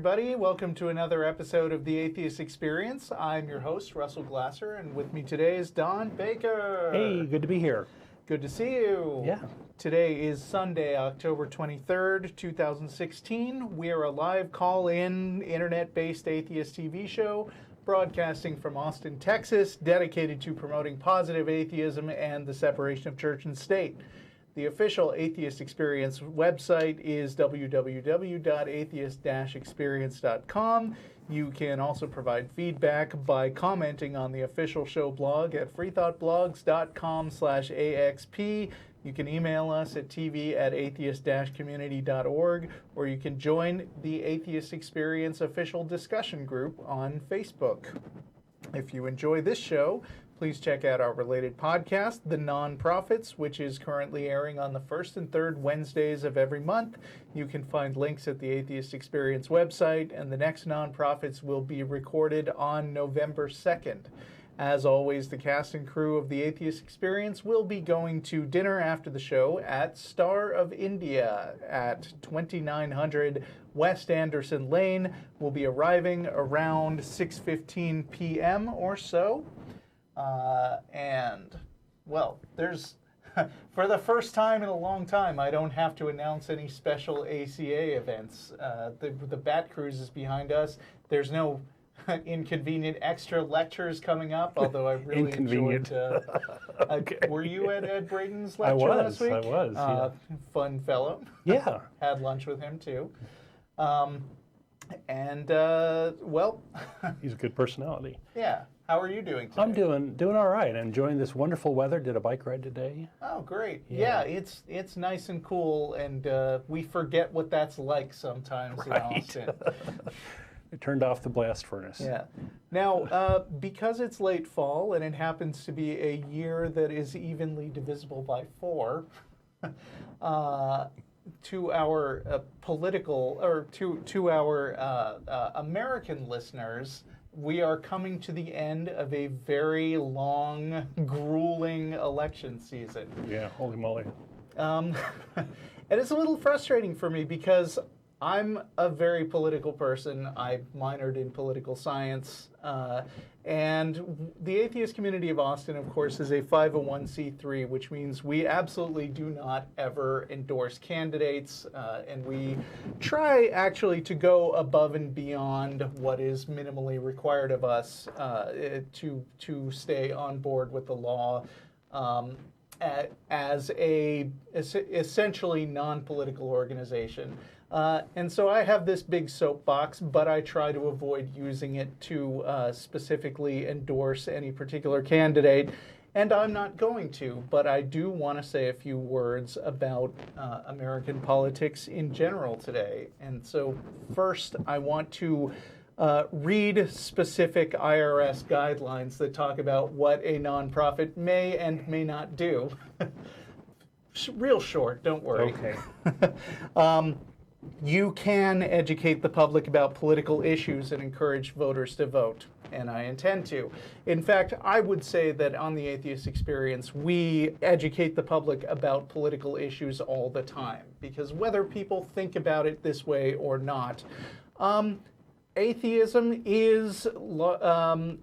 everybody. Welcome to another episode of the Atheist Experience. I'm your host, Russell Glasser, and with me today is Don Baker. Hey, good to be here. Good to see you. Yeah. Today is Sunday, October 23rd, 2016. We are a live call-in, internet-based atheist TV show broadcasting from Austin, Texas, dedicated to promoting positive atheism and the separation of church and state. The official Atheist Experience website is www.atheist-experience.com. You can also provide feedback by commenting on the official show blog at freethoughtblogs.com/AXP. You can email us at tv@atheist-community.org, or you can join the Atheist Experience official discussion group on Facebook. If you enjoy this show, please check out our related podcast, The Non-Profits, which is currently airing on the first and third Wednesdays of every month. You can find links at the Atheist Experience website, and the next Non-Profits will be recorded on November 2nd. As always, the cast and crew of the Atheist Experience will be going to dinner after the show at Star of India at 2900 West Anderson Lane. We'll be arriving around 6:15 p.m. or so. For the first time in a long time, I don't have to announce any special ACA events. The Bat Cruise is behind us. There's no inconvenient extra lectures coming up, although I really enjoyed... Okay. Were you at Ed Braden's lecture last week? I was, yeah. Fun fellow. Yeah. Had lunch with him, too. He's a good personality. Yeah. How are you doing today? I'm doing all right. Enjoying this wonderful weather. Did a bike ride today. Oh, great. Yeah, it's nice and cool, and we forget what that's like sometimes in Austin. I turned off the blast furnace. Yeah. Now, because it's late fall, and it happens to be a year that is evenly divisible by 4, to our American listeners, we are coming to the end of a very long, grueling election season. Yeah, holy moly. And it's a little frustrating for me because I'm a very political person. I minored in political science. And the atheist community of Austin, of course, is a 501c3, which means we absolutely do not ever endorse candidates. And we try actually to go above and beyond what is minimally required of us to stay on board with the law as a essentially non-political organization. And so I have this big soapbox, but I try to avoid using it to specifically endorse any particular candidate, and I'm not going to, but I do want to say a few words about American politics in general today. And so first, I want to read specific IRS guidelines that talk about what a nonprofit may and may not do. Real short, don't worry. Okay. You can educate the public about political issues and encourage voters to vote, and I intend to. In fact, I would say that on the Atheist Experience, we educate the public about political issues all the time, because whether people think about it this way or not, atheism is,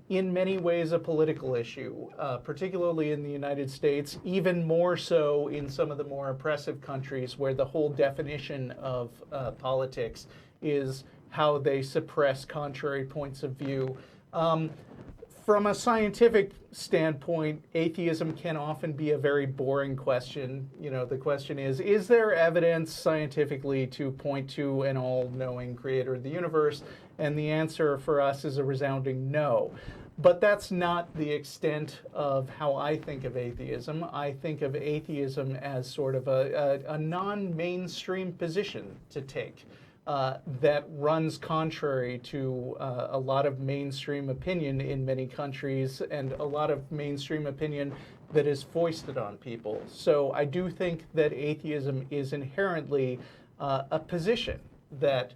in many ways, a political issue, particularly in the United States, even more so in some of the more oppressive countries where the whole definition of politics is how they suppress contrary points of view. From a scientific standpoint, atheism can often be a very boring question. You know, the question is there evidence scientifically to point to an all-knowing creator of the universe? And the answer for us is a resounding no. But that's not the extent of how I think of atheism. I think of atheism as sort of a non-mainstream position to take. That runs contrary to a lot of mainstream opinion in many countries and a lot of mainstream opinion that is foisted on people. So I do think that atheism is inherently a position that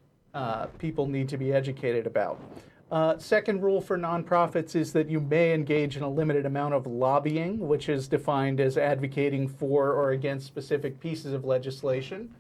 people need to be educated about. Second rule for nonprofits is that you may engage in a limited amount of lobbying, which is defined as advocating for or against specific pieces of legislation.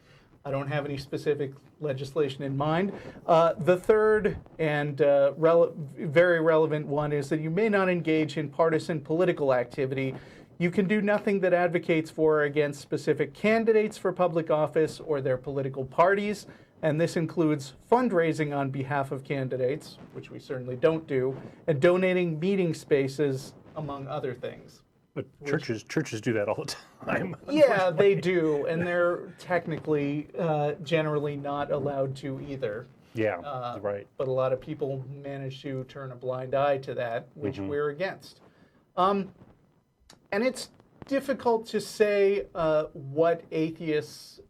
I don't have any specific legislation in mind. The third and very relevant one is that you may not engage in partisan political activity. You can do nothing that advocates for or against specific candidates for public office or their political parties, and this includes fundraising on behalf of candidates, which we certainly don't do, and donating meeting spaces, among other things. But churches do that all the time. Yeah, they do, and they're technically generally not allowed to either. Yeah, right. But a lot of people manage to turn a blind eye to that, which we're against. And it's difficult to say what atheists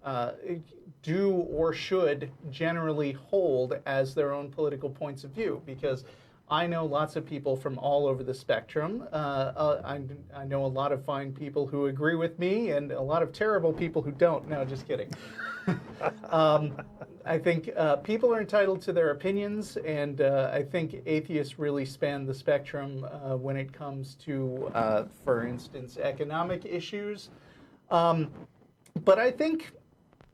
do or should generally hold as their own political points of view, because I know lots of people from all over the spectrum. I know a lot of fine people who agree with me and a lot of terrible people who don't. No, just kidding. I think people are entitled to their opinions, and I think atheists really span the spectrum when it comes to, for instance, economic issues. But I think,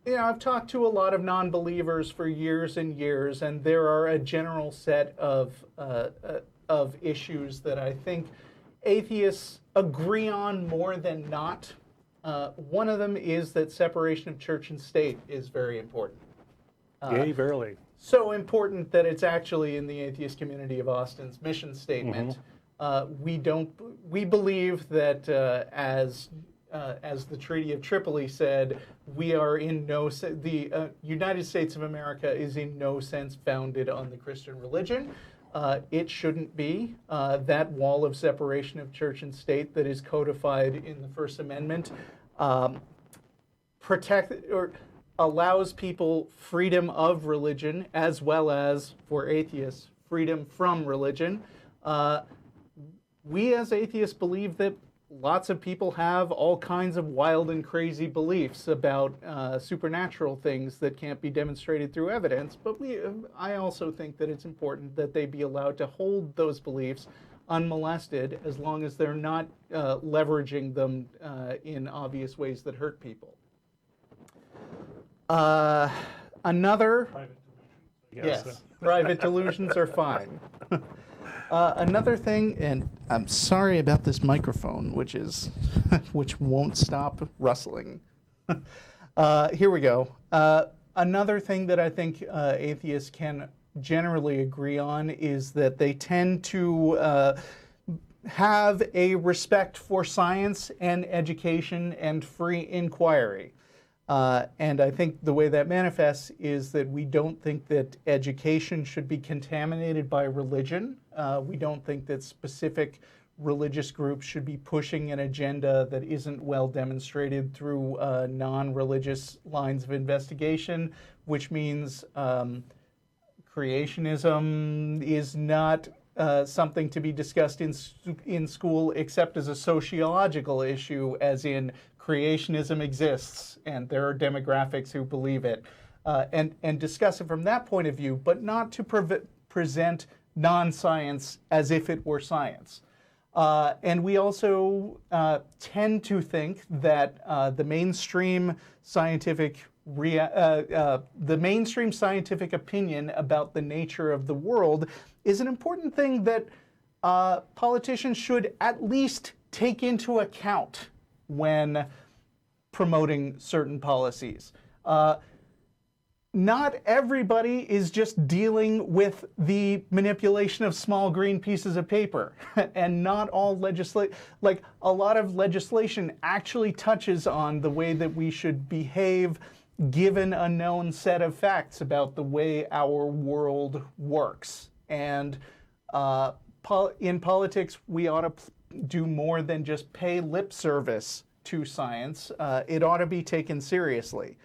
I've talked to a lot of non-believers for years and years, and there are a general set of issues that I think atheists agree on more than not. One of them is that separation of church and state is very important. Yea, verily. So important that it's actually in the atheist community of Austin's mission statement. We believe that as the Treaty of Tripoli said, we are in the United States of America is in no sense founded on the Christian religion. It shouldn't be. That wall of separation of church and state that is codified in the First Amendment allows people freedom of religion, as well as, for atheists, freedom from religion. We as atheists believe that lots of people have all kinds of wild and crazy beliefs about supernatural things that can't be demonstrated through evidence, but I also think that it's important that they be allowed to hold those beliefs unmolested, as long as they're not leveraging them in obvious ways that hurt people. Another... Yes, private delusions are fine. Another thing, and I'm sorry about this microphone, which won't stop rustling. Here we go. Another thing that I think atheists can generally agree on is that they tend to have a respect for science and education and free inquiry. And I think the way that manifests is that we don't think that education should be contaminated by religion. We don't think that specific religious groups should be pushing an agenda that isn't well demonstrated through non-religious lines of investigation, which means creationism is not something to be discussed in school except as a sociological issue, as in creationism exists and there are demographics who believe it, and discuss it from that point of view, but not to present non-science as if it were science. And we also tend to think that the mainstream scientific opinion about the nature of the world is an important thing that politicians should at least take into account when promoting certain policies. Not everybody is just dealing with the manipulation of small green pieces of paper, and not all a lot of legislation actually touches on the way that we should behave given a known set of facts about the way our world works. And in politics, we ought to do more than just pay lip service to science. It ought to be taken seriously.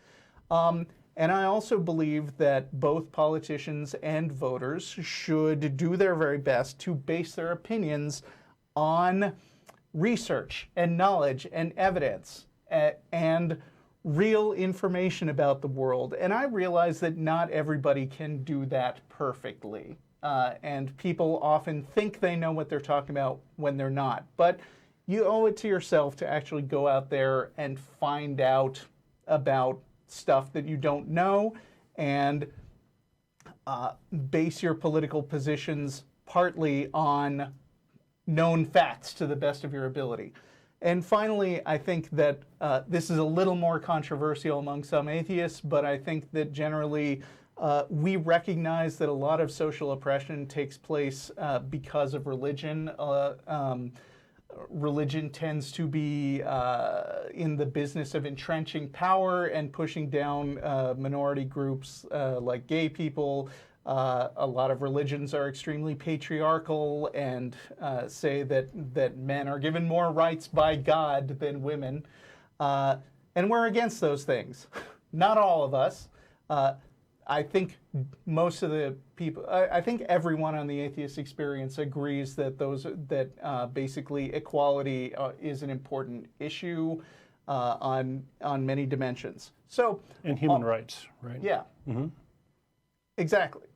And I also believe that both politicians and voters should do their very best to base their opinions on research and knowledge and evidence and real information about the world. And I realize that not everybody can do that perfectly. And people often think they know what they're talking about when they're not. But you owe it to yourself to actually go out there and find out about stuff that you don't know, and base your political positions partly on known facts to the best of your ability. And finally, I think that this is a little more controversial among some atheists, but I think that generally we recognize that a lot of social oppression takes place because of religion. Religion tends to be in the business of entrenching power and pushing down minority groups like gay people. A lot of religions are extremely patriarchal and say that men are given more rights by God than women. And we're against those things. Not all of us. I think most of the people, I think everyone on the Atheist Experience agrees that basically equality is an important issue on many dimensions. So And human rights, right? yeah, exactly.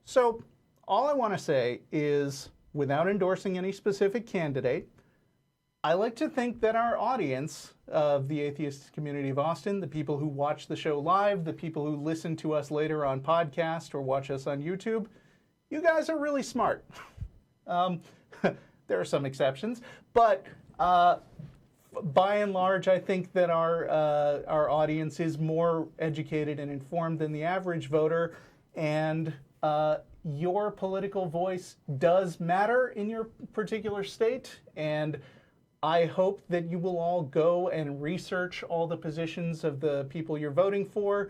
So all I want to say is, without endorsing any specific candidate, I like to think that our audience of the atheist community of Austin, the people who watch the show live, the people who listen to us later on podcast or watch us on YouTube, you guys are really smart. There are some exceptions, but by and large, I think that our audience is more educated and informed than the average voter, and your political voice does matter in your particular state, and I hope that you will all go and research all the positions of the people you're voting for.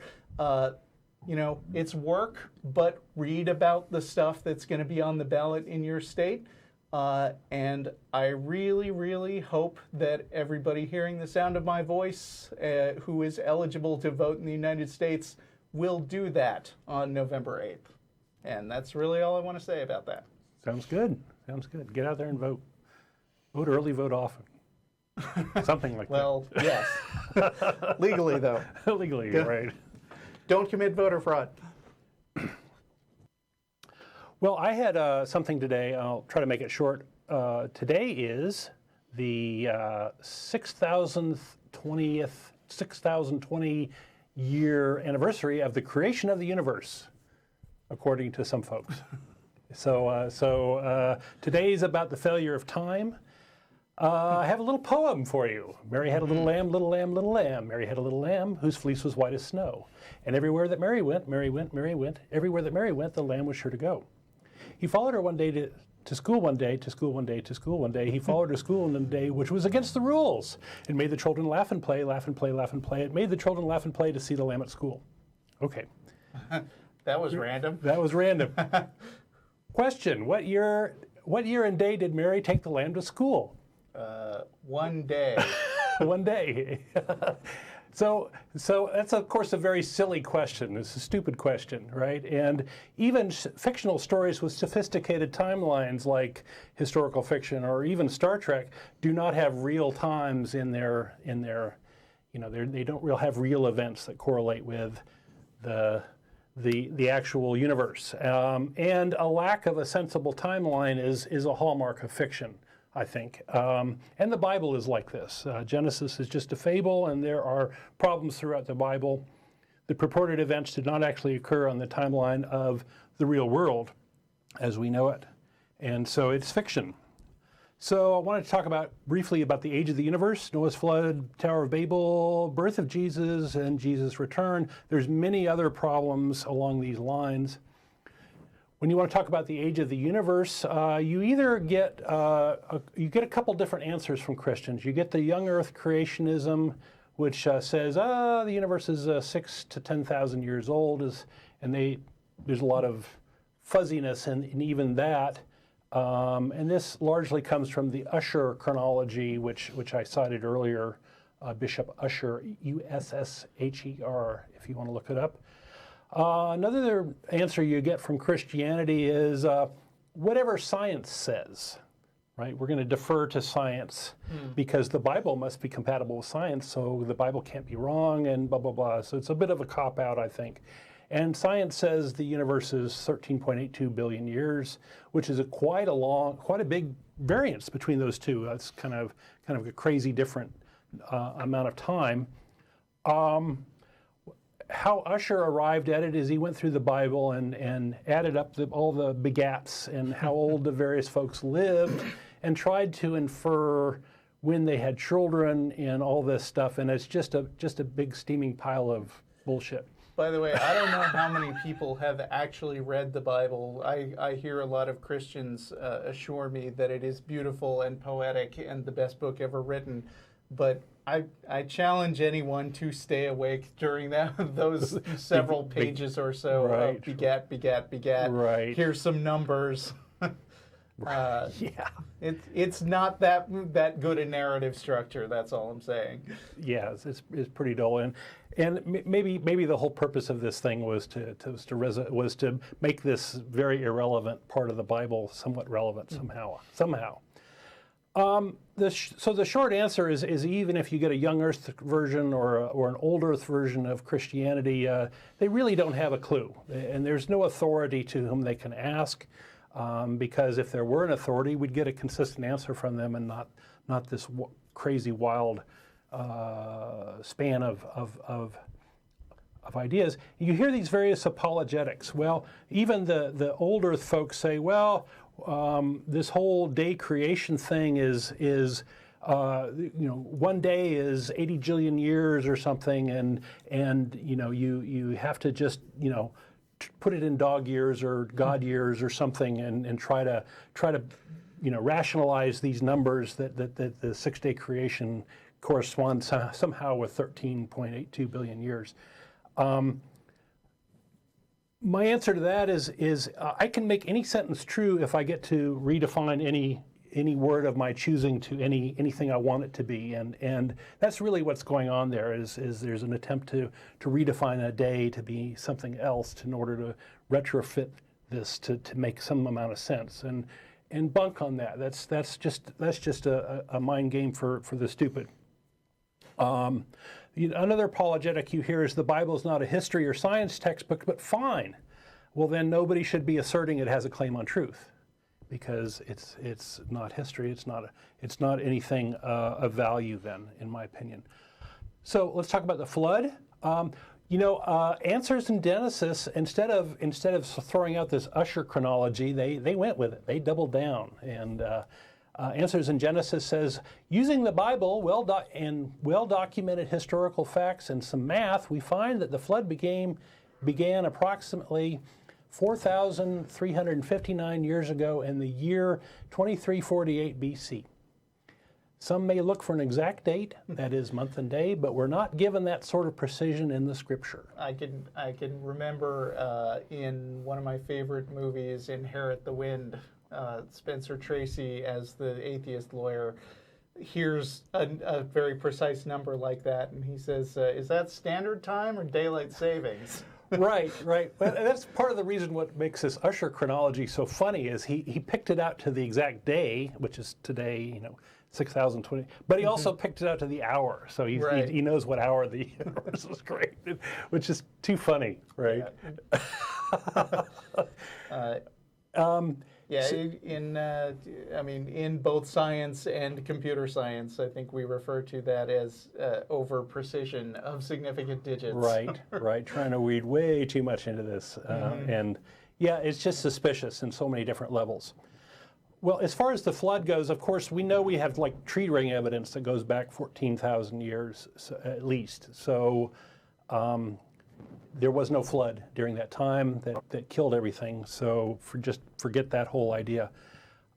It's work, but read about the stuff that's going to be on the ballot in your state. And I really, really hope that everybody hearing the sound of my voice who is eligible to vote in the United States will do that on November 8th. And that's really all I want to say about that. Sounds good. Sounds good. Get out there and vote. Vote early, vote often. Something like Well, yes. Legally, though. that. Legally, right. Don't commit voter fraud. Well, I had something today. I'll try to make it short. Today is the 6,020 year anniversary of the creation of the universe, according to some folks. So today is about the failure of time. I have a little poem for you. Mary had a little lamb, little lamb, little lamb. Mary had a little lamb whose fleece was white as snow. And everywhere that Mary went, Mary went, Mary went. Everywhere that Mary went, the lamb was sure to go. He followed her one day to school one day, to school one day, to school one day. He followed her to school one day, which was against the rules. It made the children laugh and play, laugh and play, laugh and play. It made the children laugh and play to see the lamb at school. Okay. That was random. That was random. Question, what year and day did Mary take the lamb to school? One day. One day. So that's, of course, a very silly question. It's a stupid question, right? And even fictional stories with sophisticated timelines like historical fiction or even Star Trek do not have real times in their they don't really have real events that correlate with the actual universe. And a lack of a sensible timeline is a hallmark of fiction, I think. And the Bible is like this. Genesis is just a fable, and there are problems throughout the Bible. The purported events did not actually occur on the timeline of the real world as we know it. And so it's fiction. So I wanted to talk briefly about the age of the universe, Noah's flood, Tower of Babel, birth of Jesus, and Jesus' return. There's many other problems along these lines. When you want to talk about the age of the universe, you either get a couple different answers from Christians. You get the young Earth creationism, which says the universe is 6,000 to 10,000 years old, and there's a lot of fuzziness in even that. And this largely comes from the Ussher chronology, which I cited earlier, Bishop Ussher, Ussher, if you want to look it up. Another answer you get from Christianity is whatever science says, right? We're going to defer to science because the Bible must be compatible with science, so the Bible can't be wrong and blah, blah, blah. So it's a bit of a cop-out, I think. And science says the universe is 13.82 billion years, which is quite a big variance between those two. That's kind of a crazy different amount of time. how Ussher arrived at it is he went through the Bible and added up all the begats and how old the various folks lived and tried to infer when they had children and all this stuff. And it's just a big steaming pile of bullshit. By the way, I don't know how many people have actually read the Bible. I hear a lot of Christians assure me that it is beautiful and poetic and the best book ever written. But I challenge anyone to stay awake during those several pages or so of begat, begat, begat. Right. Here's some numbers. Yeah. It's not that good a narrative structure. That's all I'm saying. Yeah, it's pretty dull, and maybe the whole purpose of this thing was to make this very irrelevant part of the Bible somewhat relevant somehow. So the short answer is even if you get a young Earth version or an old Earth version of Christianity, they really don't have a clue, and there's no authority to whom they can ask. Because if there were an authority, we'd get a consistent answer from them and not this crazy wild span of ideas. You hear these various apologetics. Well, even the old Earth folks say, well, this whole day creation thing is one day is 80 jillion years or something, and you have to just put it in dog years or God years or something, and try to rationalize these numbers that the 6-day creation corresponds somehow with 13.82 billion years. My answer to that is I can make any sentence true if I get to redefine any word of my choosing to anything I want it to be, and that's really what's going on there. Is there's an attempt to redefine a day to be something else in order to retrofit this to make some amount of sense, and bunk on that. That's just a mind game for the stupid. Another apologetic you hear is the Bible is not a history or science textbook, but fine. Well, then nobody should be asserting it has a claim on truth, because it's not history. It's not anything of value then, in my opinion. So let's talk about the flood. Answers in Genesis, instead of throwing out this Ussher chronology, they went with it. They doubled down. And Answers in Genesis says, using the Bible and well-documented historical facts and some math, we find that the flood began approximately 4,359 years ago in the year 2348 BC. Some may look for an exact date, that is month and day, but we're not given that sort of precision in the scripture. I can remember in one of my favorite movies, Inherit the Wind, Spencer Tracy as the atheist lawyer hears a very precise number like that, and he says, is that standard time or daylight savings? Right. Well, that's part of the reason what makes this Ussher chronology so funny is he picked it out to the exact day, which is today, 6,020. But he also picked it out to the hour, so he knows what hour the universe was created, which is too funny, right? Yeah. In both science and computer science, I think we refer to that as over precision of significant digits. Right. Trying to weed way too much into this. And yeah, it's just suspicious in so many different levels. Well, as far as the flood goes, of course, we know we have tree ring evidence that goes back 14,000 years at least. So there was no flood during that time that killed everything. So forget that whole idea.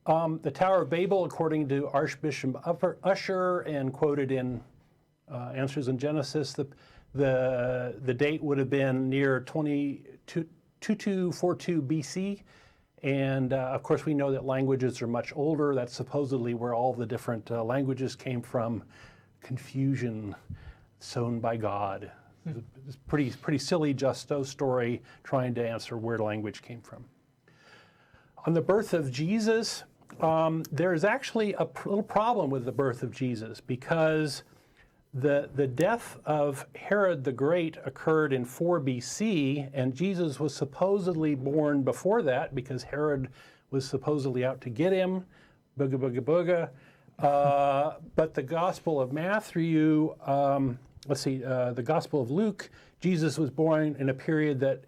The Tower of Babel, according to Archbishop Ussher and quoted in Answers in Genesis, the date would have been near 2242 BC. And of course, we know that languages are much older. That's supposedly where all the different languages came from. Confusion sown by God. It's pretty silly Justo story trying to answer where language came from. On the birth of Jesus, there's actually a little problem with the birth of Jesus, because the death of Herod the Great occurred in 4 BC, and Jesus was supposedly born before that because Herod was supposedly out to get him. Booga, booga, booga. But the Gospel of Matthew, the Gospel of Luke Jesus was born in a period that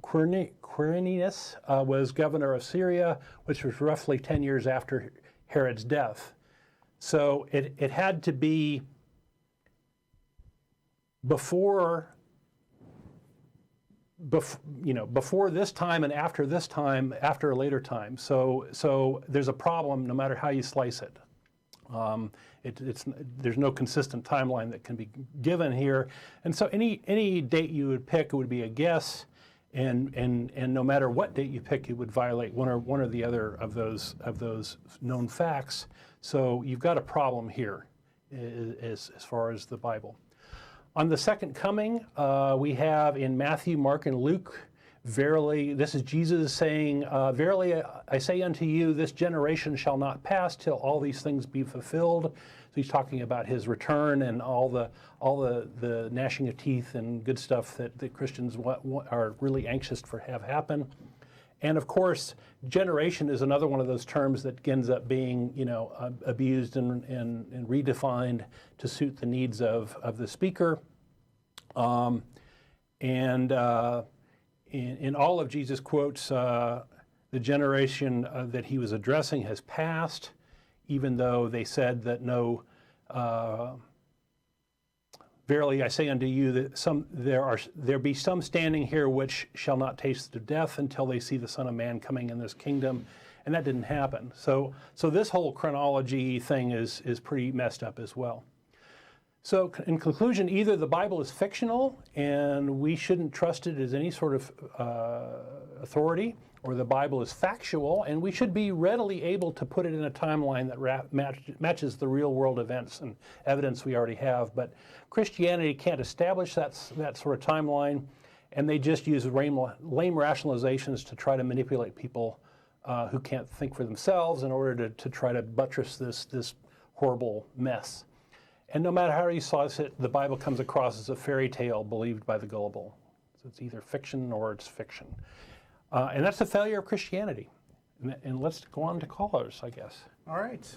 Quirinius was governor of Syria, which was roughly 10 years after Herod's death. So it had to be before this time and after this time, after a later time. So there's a problem no matter how you slice it. There's no consistent timeline that can be given here, and so any date you would pick, it would be a guess, and no matter what date you pick, it would violate one or the other of those known facts. So you've got a problem here, as far as the Bible. On the second coming, we have in Matthew, Mark, and Luke, verily, this is Jesus saying, verily I say unto you, this generation shall not pass till all these things be fulfilled. So he's talking about his return and all the gnashing of teeth and good stuff that Christians are really anxious for have happen. And of course, generation is another one of those terms that ends up being, abused and redefined to suit the needs of the speaker. In all of Jesus' quotes, the generation that he was addressing has passed, even though they said that no. Verily I say unto you that there be some standing here which shall not taste of death until they see the Son of Man coming in this kingdom, and that didn't happen. So this whole chronology thing is pretty messed up as well. So in conclusion, either the Bible is fictional and we shouldn't trust it as any sort of authority, or the Bible is factual and we should be readily able to put it in a timeline that matches the real world events and evidence we already have. But Christianity can't establish that sort of timeline, and they just use lame rationalizations to try to manipulate people who can't think for themselves in order to try to buttress this horrible mess. And no matter how you slice it, the Bible comes across as a fairy tale believed by the gullible. So it's either fiction or it's fiction. And that's the failure of Christianity. And let's go on to callers, I guess. All right.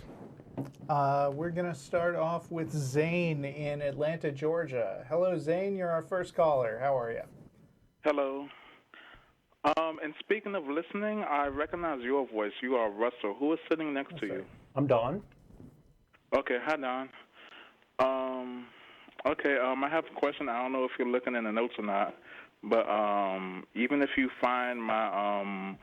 We're going to start off with Zane in Atlanta, Georgia. Hello, Zane. You're our first caller. How are you? Hello. And speaking of listening, I recognize your voice. You are Russell. Who is sitting next to you? I'm Don. Okay. Hi, Don. I have a question. I don't know if you're looking in the notes or not, but even if you find my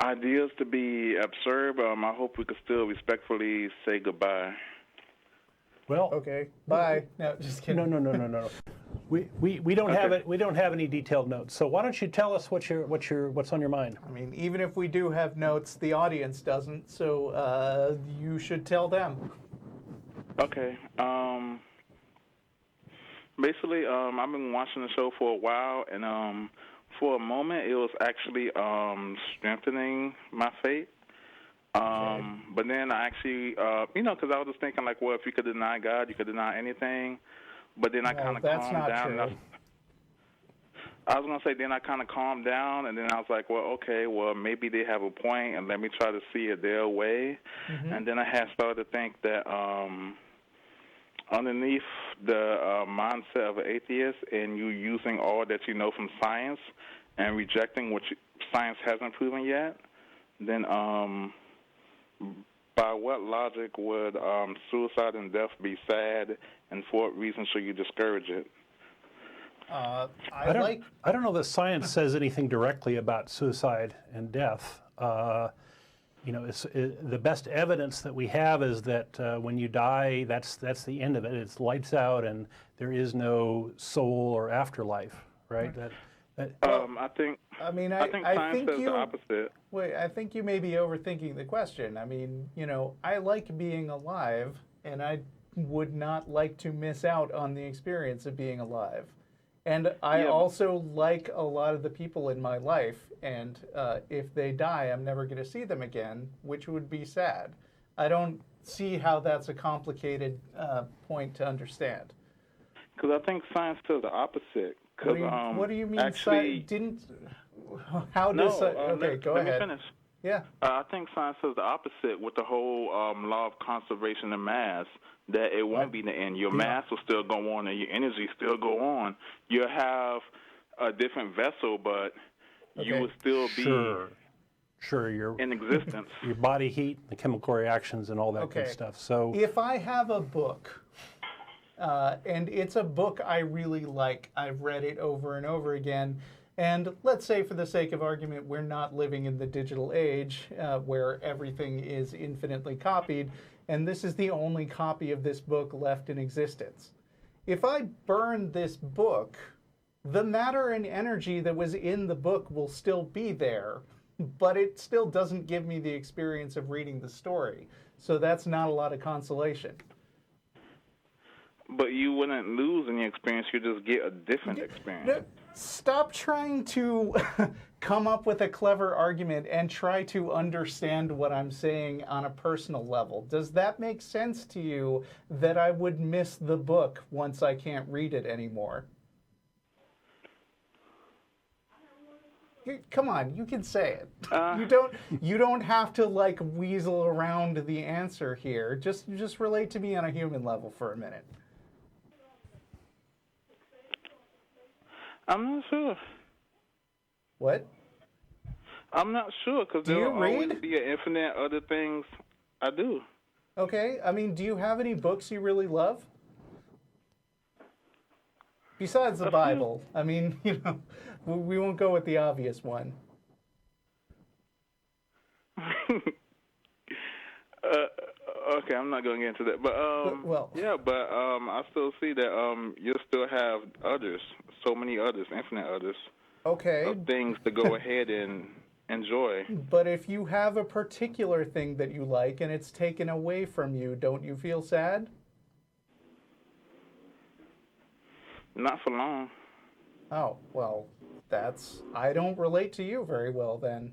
ideas to be absurd, I hope we could still respectfully say goodbye. Well, okay. Bye. No, just kidding. No. We don't have it. We don't have any detailed notes. So why don't you tell us what's on your mind? I mean, even if we do have notes, the audience doesn't. So you should tell them. Okay. Basically, I've been watching the show for a while, and for a moment, it was actually strengthening my faith. But then I actually, because I was just thinking, like, well, if you could deny God, you could deny anything. But then I kind of calmed down. True. I was going to say, then I kind of calmed down, and then I was like, well, okay, well, maybe they have a point, and let me try to see it their way. Mm-hmm. And then I had started to think that underneath the mindset of an atheist and you using all that you know from science and rejecting what science hasn't proven yet, then by what logic would suicide and death be sad, and for what reason should you discourage it? I don't know that science says anything directly about suicide and death. The best evidence that we have is that when you die, that's the end of it. It's lights out, and there is no soul or afterlife, right? I think science says the opposite. Wait, I think you may be overthinking the question. I mean, I like being alive, and I would not like to miss out on the experience of being alive. And I also like a lot of the people in my life, and if they die, I'm never going to see them again, which would be sad. I don't see how that's a complicated point to understand. Because I think science says the opposite. What do you mean? Actually, Didn't? How does? Okay, go ahead. Let me finish. Yeah. I think science says the opposite with the whole law of conservation of mass, that it won't be the end. Your mass will still go on and your energy still go on. You'll have a different vessel, but you will still be in existence. Your body heat, the chemical reactions, and all that good stuff. So if I have a book, and it's a book I really like, I've read it over and over again, and let's say for the sake of argument, we're not living in the digital age where everything is infinitely copied, and this is the only copy of this book left in existence. If I burn this book, the matter and energy that was in the book will still be there, but it still doesn't give me the experience of reading the story. So that's not a lot of consolation. But you wouldn't lose any experience, you just get a different experience. No, stop trying to come up with a clever argument and try to understand what I'm saying on a personal level. Does that make sense to you that I would miss the book once I can't read it anymore? Come on, you can say it. You don't have to like weasel around the answer here. Just relate to me on a human level for a minute. I'm not sure. What? I'm not sure, because there will always read? be an infinite other things I do. Okay, I mean, do you have any books you really love? Besides the Bible. I mean, you know, we won't go with the obvious one. Okay, I'm not going to get into that. But, I still see that you'll still have others, so many others, infinite others. Okay. Of things to go ahead and enjoy. But if you have a particular thing that you like and it's taken away from you, don't you feel sad? Not for long. Oh, well, I don't relate to you very well then.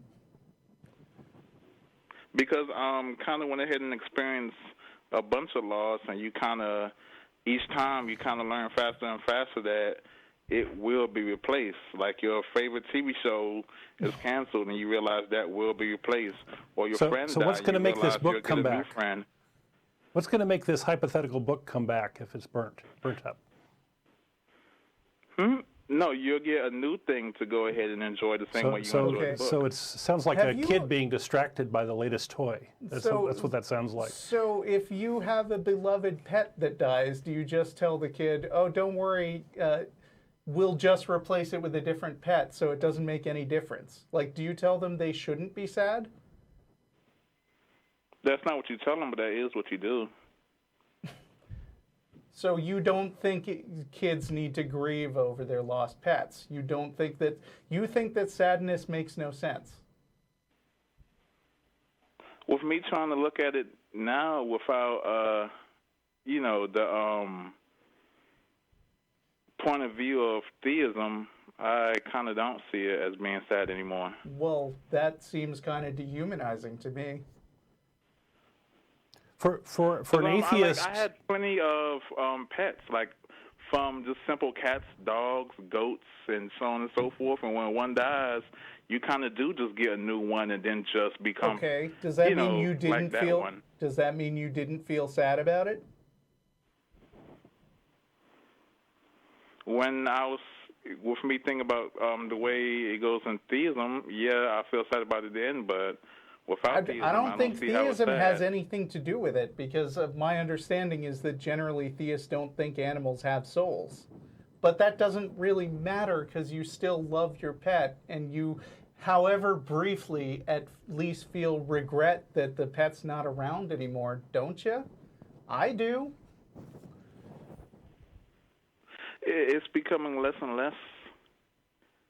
Because kind of went ahead and experienced a bunch of loss, and you kind of, each time you kind of learn faster and faster that it will be replaced. Like your favorite TV show is canceled, and you realize that will be replaced. Or your friend died, so what's going to make this book come back? Friend. What's going to make this hypothetical book come back if it's burnt up? No, you'll get a new thing to go ahead and enjoy the same way you enjoy the book. So it sounds like a kid being distracted by the latest toy. That's what that sounds like. So if you have a beloved pet that dies, do you just tell the kid, oh, don't worry, we'll just replace it with a different pet so it doesn't make any difference? Like, do you tell them they shouldn't be sad? That's not what you tell them, but that is what you do. So you don't think kids need to grieve over their lost pets? You think that sadness makes no sense? With me trying to look at it now without, the point of view of theism, I kind of don't see it as being sad anymore. Well, that seems kind of dehumanizing to me. For an atheist, I had plenty of pets, like from just simple cats, dogs, goats, and so on and so forth. And when one dies, you kind of do just get a new one, and then just become Does that mean you didn't like that feel? one. Does that mean you didn't feel sad about it? When I was with me thinking about the way it goes in theism, yeah, I feel sad about it then, but. I don't think theism has anything to do with it, because my understanding is that generally theists don't think animals have souls. But that doesn't really matter, because you still love your pet, and you, however briefly, at least feel regret that the pet's not around anymore, don't you? I do. It's becoming less and less.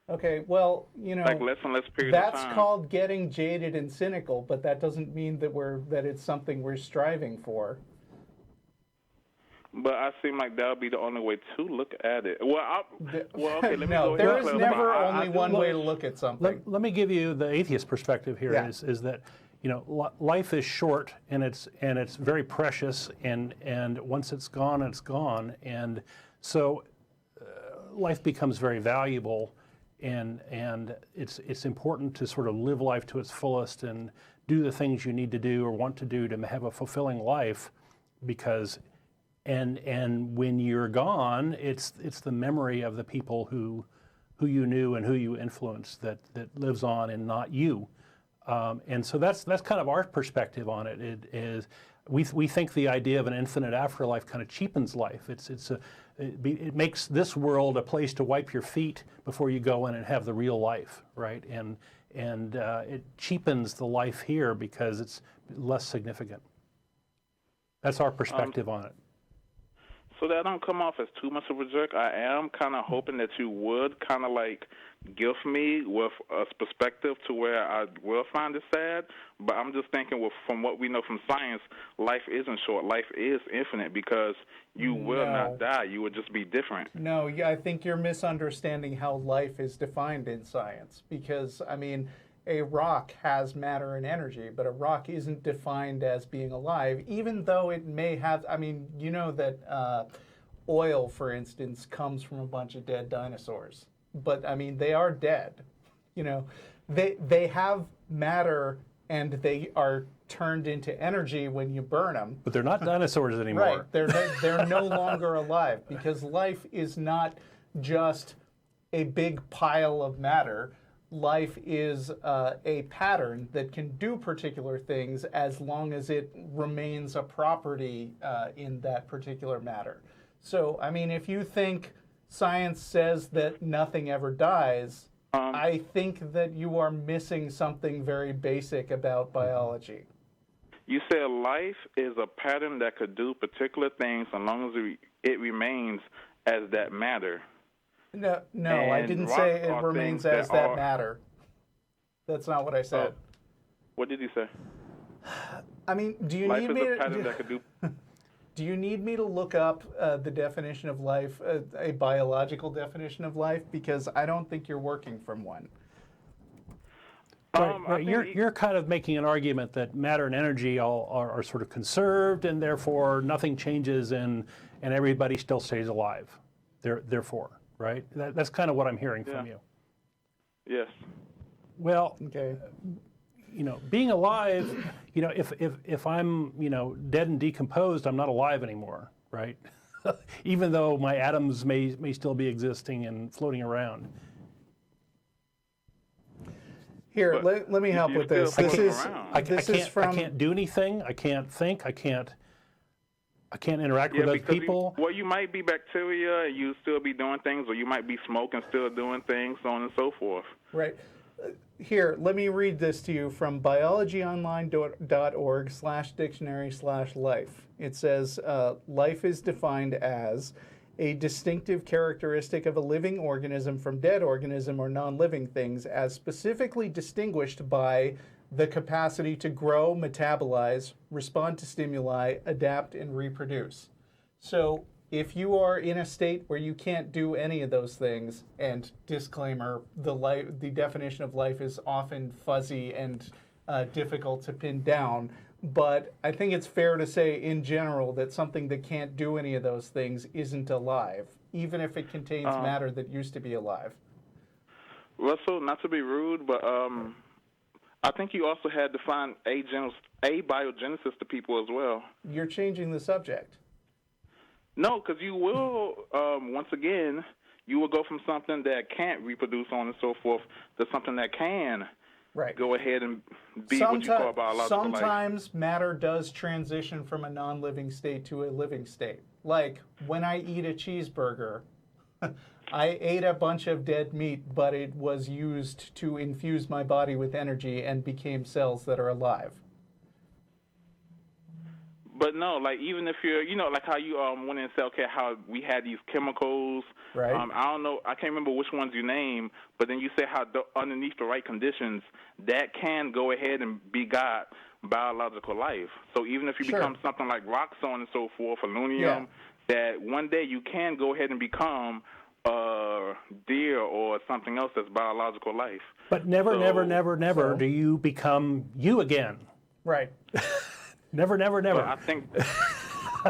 Okay, well, like less and less period of time. That's called getting jaded and cynical, but that doesn't mean that it's something we're striving for. But I seem like that would be the only way to look at it. Okay, let me no, go ahead. there is never only one way to look at something. Let me give you the atheist perspective here. Yeah. Is that life is short and it's very precious, and once it's gone, and so life becomes very valuable. and it's important to sort of live life to its fullest and do the things you need to do or want to do to have a fulfilling life, because and when you're gone, it's the memory of the people who you knew and who you influenced that lives on, and not you. And so that's kind of our perspective on it. It is, we think the idea of an infinite afterlife kind of cheapens life. It makes this world a place to wipe your feet before you go in and have the real life, right? And it cheapens the life here because it's less significant. That's our perspective on it. So that I don't come off as too much of a jerk, I am kind of hoping that you would kind of like gift me with a perspective to where I will find it sad. But I'm just thinking, from what we know from science, life isn't short. Life is infinite, because you will not die. You would just be different. No, I think you're misunderstanding how life is defined in science. Because, I mean, a rock has matter and energy, but a rock isn't defined as being alive, even though it may have, I mean, you know that oil, for instance, comes from a bunch of dead dinosaurs. But, I mean, they are dead. You know, they have matter, and they are turned into energy when you burn them. But they're not dinosaurs anymore. Right, they're no longer alive, because life is not just a big pile of matter. Life is a pattern that can do particular things as long as it remains a property in that particular matter. So, I mean, if you think science says that nothing ever dies, I think that you are missing something very basic about biology. You said life is a pattern that could do particular things as long as it remains as that matter. No, I didn't say it remains as that matter. That's not what I said. What did you say? I mean, do you life need is me a pattern that could do... Do you need me to look up the definition of life, a biological definition of life? Because I don't think you're working from one. Right. You're kind of making an argument that matter and energy are sort of conserved, and therefore nothing changes, and everybody still stays alive. Therefore, right? That's kind of what I'm hearing from you. Yes. Well, okay. You know, being alive, you know, if I'm, you know, dead and decomposed, I'm not alive anymore, right? Even though my atoms may still be existing and floating around. Here, let me help with this. I can't do anything. I can't think. I can't interact with other people. You might be bacteria and you still be doing things, or you might be smoking, still doing things, so on and so forth. Right. Here, let me read this to you from biologyonline.org/dictionary/life. It says, life is defined as a distinctive characteristic of a living organism from dead organism or non-living things, as specifically distinguished by the capacity to grow, metabolize, respond to stimuli, adapt, and reproduce. So if you are in a state where you can't do any of those things, and disclaimer, the definition of life is often fuzzy and difficult to pin down, but I think it's fair to say in general that something that can't do any of those things isn't alive, even if it contains matter that used to be alive. Russell, not to be rude, but I think you also had to find abiogenesis to people as well. You're changing the subject. No, because you will, once again, you will go from something that can't reproduce, on and so forth, to something that can go ahead and be what you call biological life. Sometimes matter does transition from a non-living state to a living state. Like when I eat a cheeseburger, I ate a bunch of dead meat, but it was used to infuse my body with energy and became cells that are alive. But no, like even if you're, you know, like how you went and said, okay, how we had these chemicals. Right. I don't know, I can't remember which ones you named, but then you say how underneath the right conditions, that can go ahead and begot biological life. So even if you become something like rock, so on and so forth, aluminum, that one day you can go ahead and become deer or something else that's biological life. But never do you become you again. Right. Never. But I think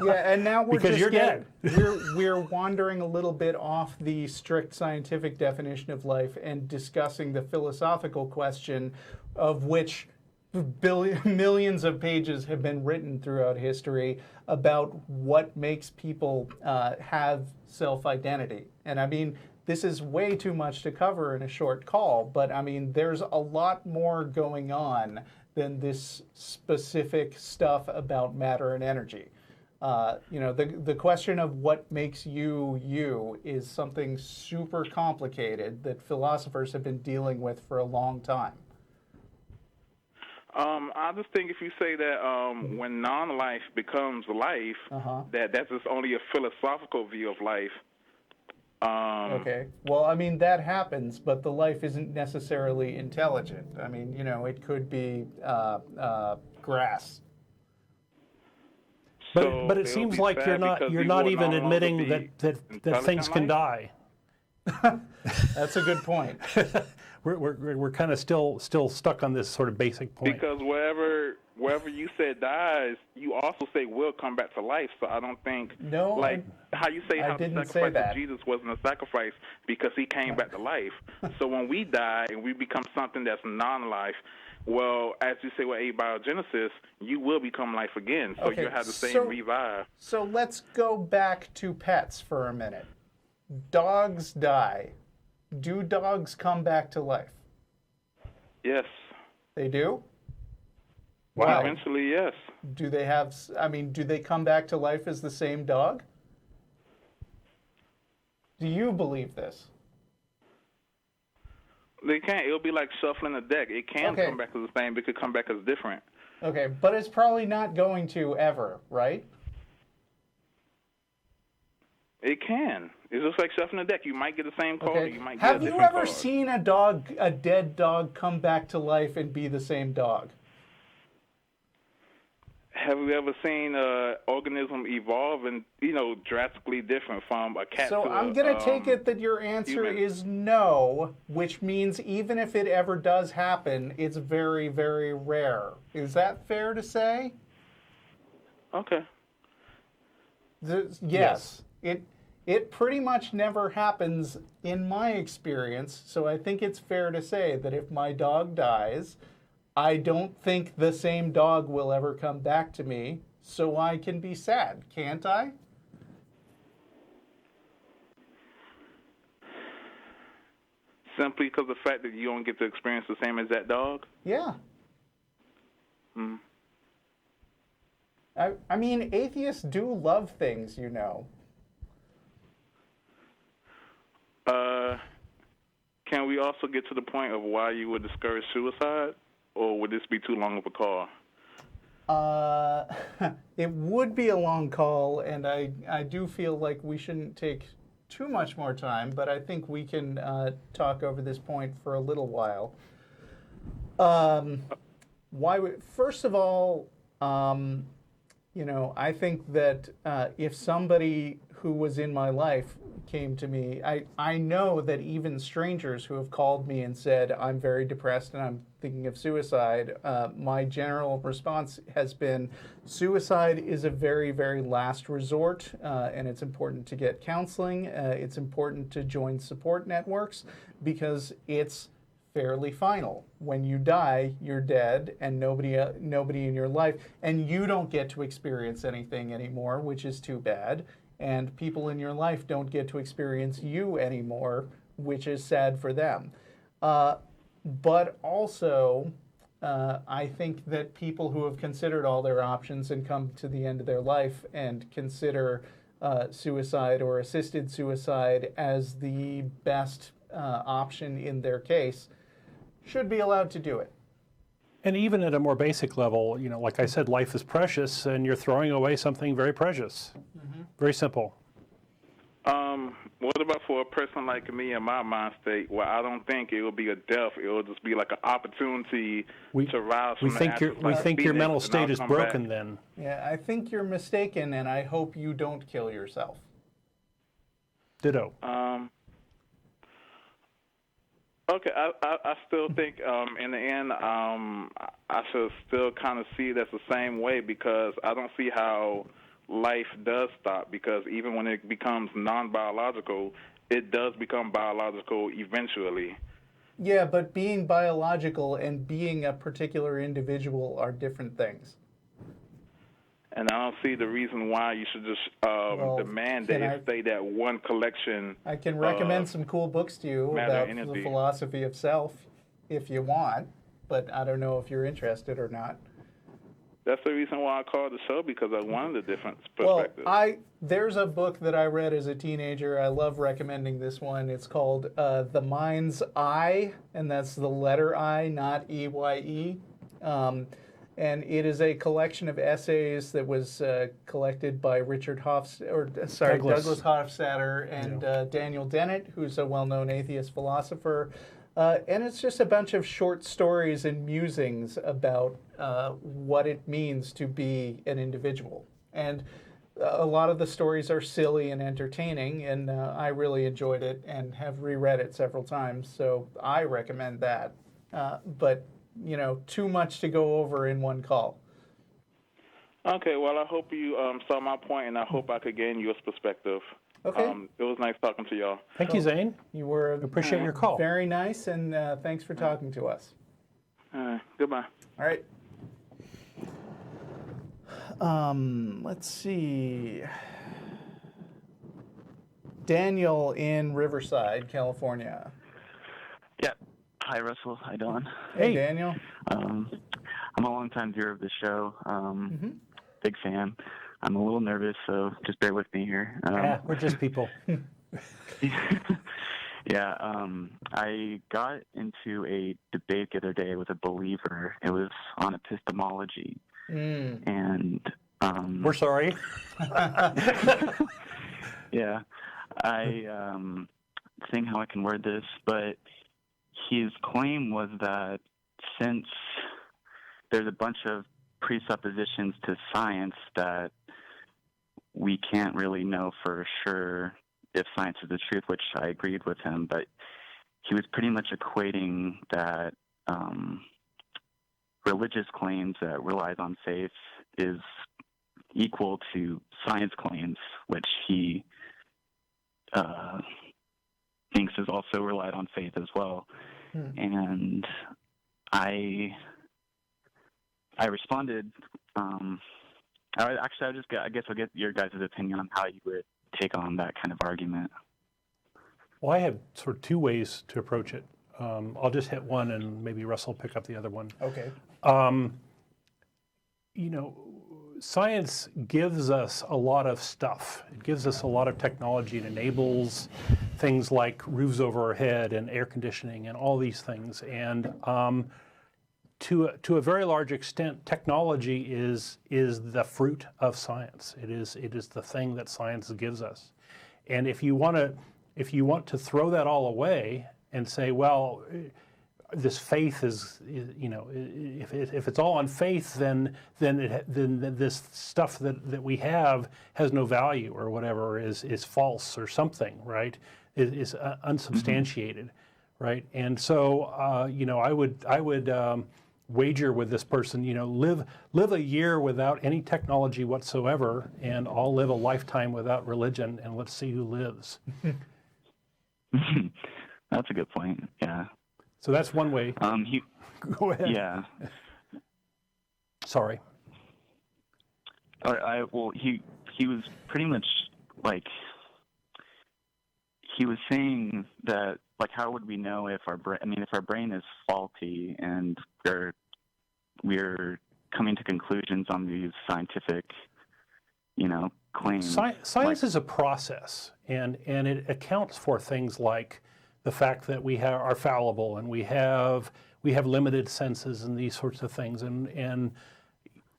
Yeah, and now we're Because just you're dead. we're wandering a little bit off the strict scientific definition of life and discussing the philosophical question, of which millions of pages have been written throughout history about what makes people have self-identity. And I mean, this is way too much to cover in a short call, but I mean, there's a lot more going on than this specific stuff about matter and energy. The question of what makes you you is something super complicated that philosophers have been dealing with for a long time. I just think if you say that when non-life becomes life, that's just only a philosophical view of life. Okay. Well, I mean, that happens, but the life isn't necessarily intelligent. I mean, it could be grass. But it seems like you're not even admitting that things can die. That's a good point. We're kind of still stuck on this sort of basic point. Because wherever you said dies, you also say will come back to life. So I don't think how you say how the sacrifice of Jesus wasn't a sacrifice because he came back to life. So when we die and we become something that's non-life, well, as you say with abiogenesis, you will become life again. So you'll have the same revive. So let's go back to pets for a minute. Dogs die. Do dogs come back to life? Yes. They do? Wow. Eventually, yes. Do they come back to life as the same dog? Do you believe this? They can't. It'll be like shuffling a deck. It can come back as the same, but it could come back as different. Okay, but it's probably not going to ever, right? It can. It's just like shuffling a deck. You might get the same card, or you might get Have a different you ever card. seen a dead dog come back to life and be the same dog? Have you ever seen an organism evolve and, drastically different from a cat to a I'm going to take it that your answer human? is no, which means even if it ever does happen, it's very, very rare. Is that fair to say? Okay. Yes. It pretty much never happens in my experience, so I think it's fair to say that if my dog dies, I don't think the same dog will ever come back to me, so I can be sad, can't I? Simply because of the fact that you don't get to experience the same as that dog? Yeah. Hmm. I mean, atheists do love things, Can we also get to the point of why you would discourage suicide, or would this be too long of a call? It would be a long call, and I do feel like we shouldn't take too much more time, but I think we can talk over this point for a little while. First of all, I think that if somebody who was in my life came to me, I know that even strangers who have called me and said, I'm very depressed and I'm thinking of suicide, my general response has been, suicide is a very, very last resort, and it's important to get counseling. It's important to join support networks because it's fairly final. When you die, you're dead, and nobody in your life, and you don't get to experience anything anymore, which is too bad. And people in your life don't get to experience you anymore, which is sad for them. But also, I think that people who have considered all their options and come to the end of their life and consider suicide or assisted suicide as the best option in their case should be allowed to do it. And even at a more basic level, like I said, life is precious, and you're throwing away something very precious. Mm-hmm. Very simple. What about for a person like me in my mind state, where I don't think it will be a death, it will just be like an opportunity to rise from we think your mental state is broken then. Yeah, I think you're mistaken, and I hope you don't kill yourself. Ditto. Okay, I still think in the end I should still kind of see it as the same way, because I don't see how life does stop, because even when it becomes non-biological, it does become biological eventually. Yeah, but being biological and being a particular individual are different things. And I don't see the reason why you should just demand that it stay that one collection. I can recommend some cool books to you about the philosophy of self if you want, but I don't know if you're interested or not. That's the reason why I called the show, because I wanted a different perspective. Well, there's a book that I read as a teenager. I love recommending this one. It's called The Mind's Eye, and that's the letter I, not E-Y-E. And it is a collection of essays that was collected by Douglas Hofstadter and Daniel Dennett, who's a well-known atheist philosopher. And it's just a bunch of short stories and musings about what it means to be an individual. And a lot of the stories are silly and entertaining, and I really enjoyed it and have reread it several times, so I recommend that. But, too much to go over in one call. Okay, well, I hope you saw my point, and I hope I could gain your perspective. Okay. It was nice talking to y'all. Thank you, Zane. You were appreciate your call. Very nice, and thanks for talking to us. Goodbye. All right. Let's see. Daniel in Riverside, California. Yeah. Hi, Russell. How you doing? Hey, Daniel. I'm a long-time viewer of the show. Big fan. I'm a little nervous, so just bear with me here. We're just people. Yeah, I got into a debate the other day with a believer. It was on epistemology. And we're sorry. Yeah, I think how I can word this, but his claim was that since there's a bunch of presuppositions to science that we can't really know for sure if science is the truth, which I agreed with him, but he was pretty much equating that religious claims that relies on faith is equal to science claims, which he thinks is also relied on faith as well. And I responded. I guess I'll get your guys' opinion on how you would take on that kind of argument. Well, I have sort of two ways to approach it. I'll just hit one, and maybe Russell will pick up the other one. Okay. Science gives us a lot of stuff. It gives us a lot of technology. It enables things like roofs over our head and air conditioning and all these things. And to a very large extent, technology is the fruit of science. It is the thing that science gives us. And if you want to throw that all away and say, well, this faith is, if it's all on faith, then this stuff that we have has no value or whatever, is false or something, right? Is unsubstantiated, right? And so I would wager with this person, live a year without any technology whatsoever, and I'll live a lifetime without religion, and let's see who lives. That's a good point. Yeah. So that's one way. Go ahead. Yeah. Sorry. He was pretty much like, he was saying that, like, how would we know if our brain is faulty and we're coming to conclusions on these scientific, claims. Science is a process, and it accounts for things like the fact that we are fallible and we have limited senses and these sorts of things, and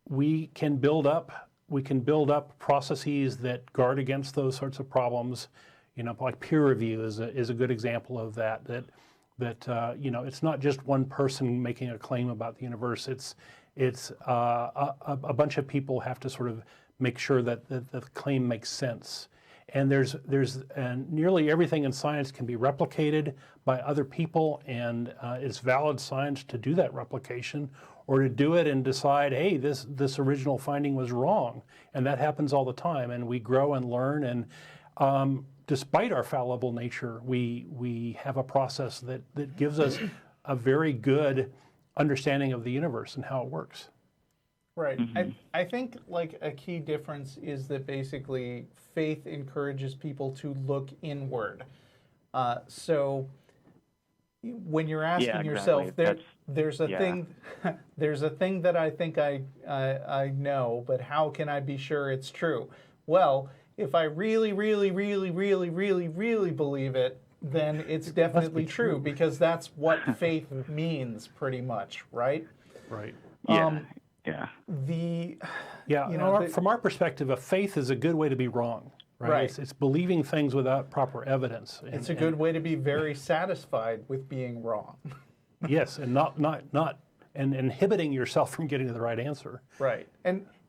we can build up processes that guard against those sorts of problems. Like peer review is a good example of that. That it's not just one person making a claim about the universe. It's a bunch of people have to sort of make sure that the claim makes sense. And and nearly everything in science can be replicated by other people, and it's valid science to do that replication, or to do it and decide, hey, this original finding was wrong. And that happens all the time. And we grow and learn. And despite our fallible nature, we have a process that gives us a very good understanding of the universe and how it works. Right. I think like a key difference is that basically faith encourages people to look inward. So when you're asking yourself, there's a thing, there's a thing that I think I know, but how can I be sure it's true? Well, if I really, really, really, really, really, really believe it, then it's definitely true, because that's what faith means, pretty much, right? Right. From our perspective, a faith is a good way to be wrong, right? It's believing things without proper evidence. It's a good way to be very satisfied with being wrong. Yes, and not inhibiting yourself from getting to the right answer. Right.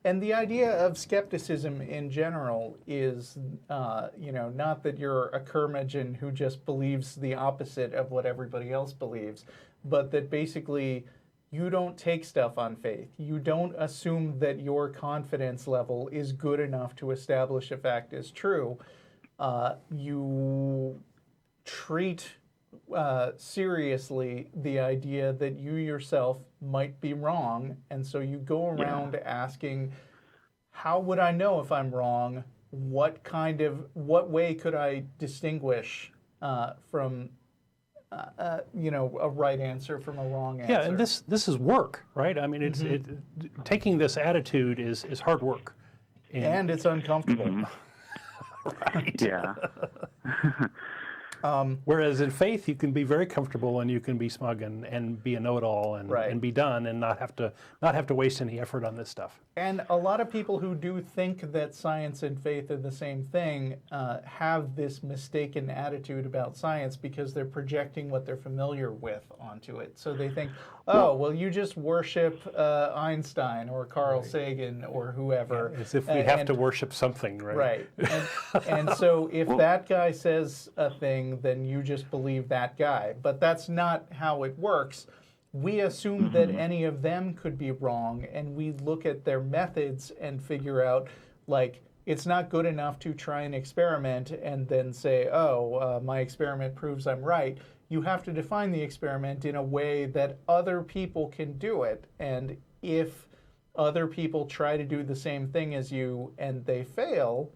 And the idea of skepticism in general is, not that you're a curmudgeon who just believes the opposite of what everybody else believes, but that basically you don't take stuff on faith. You don't assume that your confidence level is good enough to establish a fact as true. You treat seriously the idea that you yourself might be wrong, and so you go around asking, how would I know if I'm wrong? What way could I distinguish from a right answer from a wrong answer? Yeah, and this is work, right? I mean, it's taking this attitude is hard work, and it's uncomfortable. Right. Yeah. Whereas in faith, you can be very comfortable and you can be smug and be a know-it-all and be done and not have to waste any effort on this stuff. And a lot of people who do think that science and faith are the same thing have this mistaken attitude about science because they're projecting what they're familiar with onto it. So they think, oh, well, you just worship Einstein or Carl Sagan or whoever. Yeah, as if we have to worship something, right? Right. And so if that guy says a thing, then you just believe that guy. But that's not how it works. We assume that any of them could be wrong, and we look at their methods and figure out, like, it's not good enough to try an experiment and then say, my experiment proves I'm right. You have to define the experiment in a way that other people can do it. And if other people try to do the same thing as you and they fail,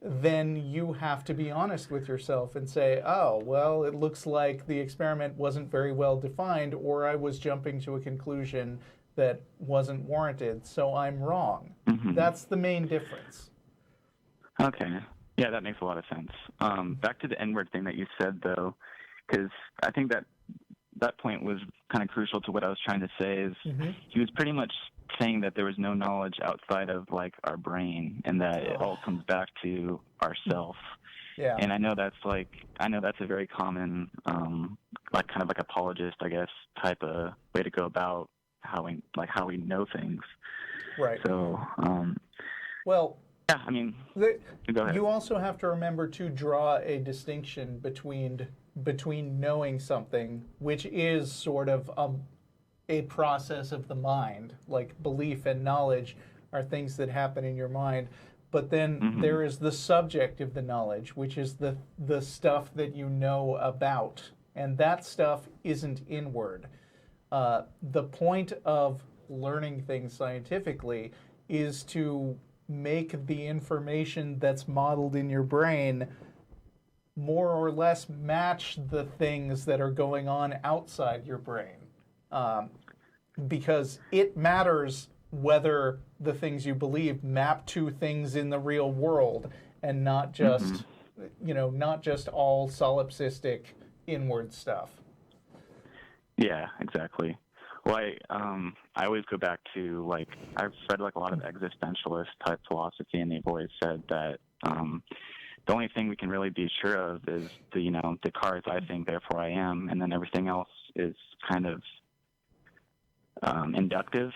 then you have to be honest with yourself and say, oh, well, it looks like the experiment wasn't very well defined, or I was jumping to a conclusion that wasn't warranted, so I'm wrong. That's the main difference. Okay. Yeah, that makes a lot of sense. Back to the N-word thing that you said, though, because I think that point was kind of crucial to what I was trying to say is he was pretty much saying that there was no knowledge outside of like our brain and that it all comes back to ourself. Yeah. And I know that's a very common like kind of like apologist, I guess, type of way to go about how we know things. Right. So well, yeah, I mean, go ahead. You also have to remember to draw a distinction between knowing something, which is sort of a process of the mind, like belief and knowledge are things that happen in your mind. But then there is the subject of the knowledge, which is the stuff that you know about. And that stuff isn't inward. The point of learning things scientifically is to make the information that's modeled in your brain more or less match the things that are going on outside your brain. Because it matters whether the things you believe map to things in the real world and not just, not just all solipsistic inward stuff. Yeah, exactly. Well, I always go back to, like, I've read like a lot of existentialist type philosophy, and they've always said that the only thing we can really be sure of is Descartes, I think, therefore I am, and then everything else is kind of inductive.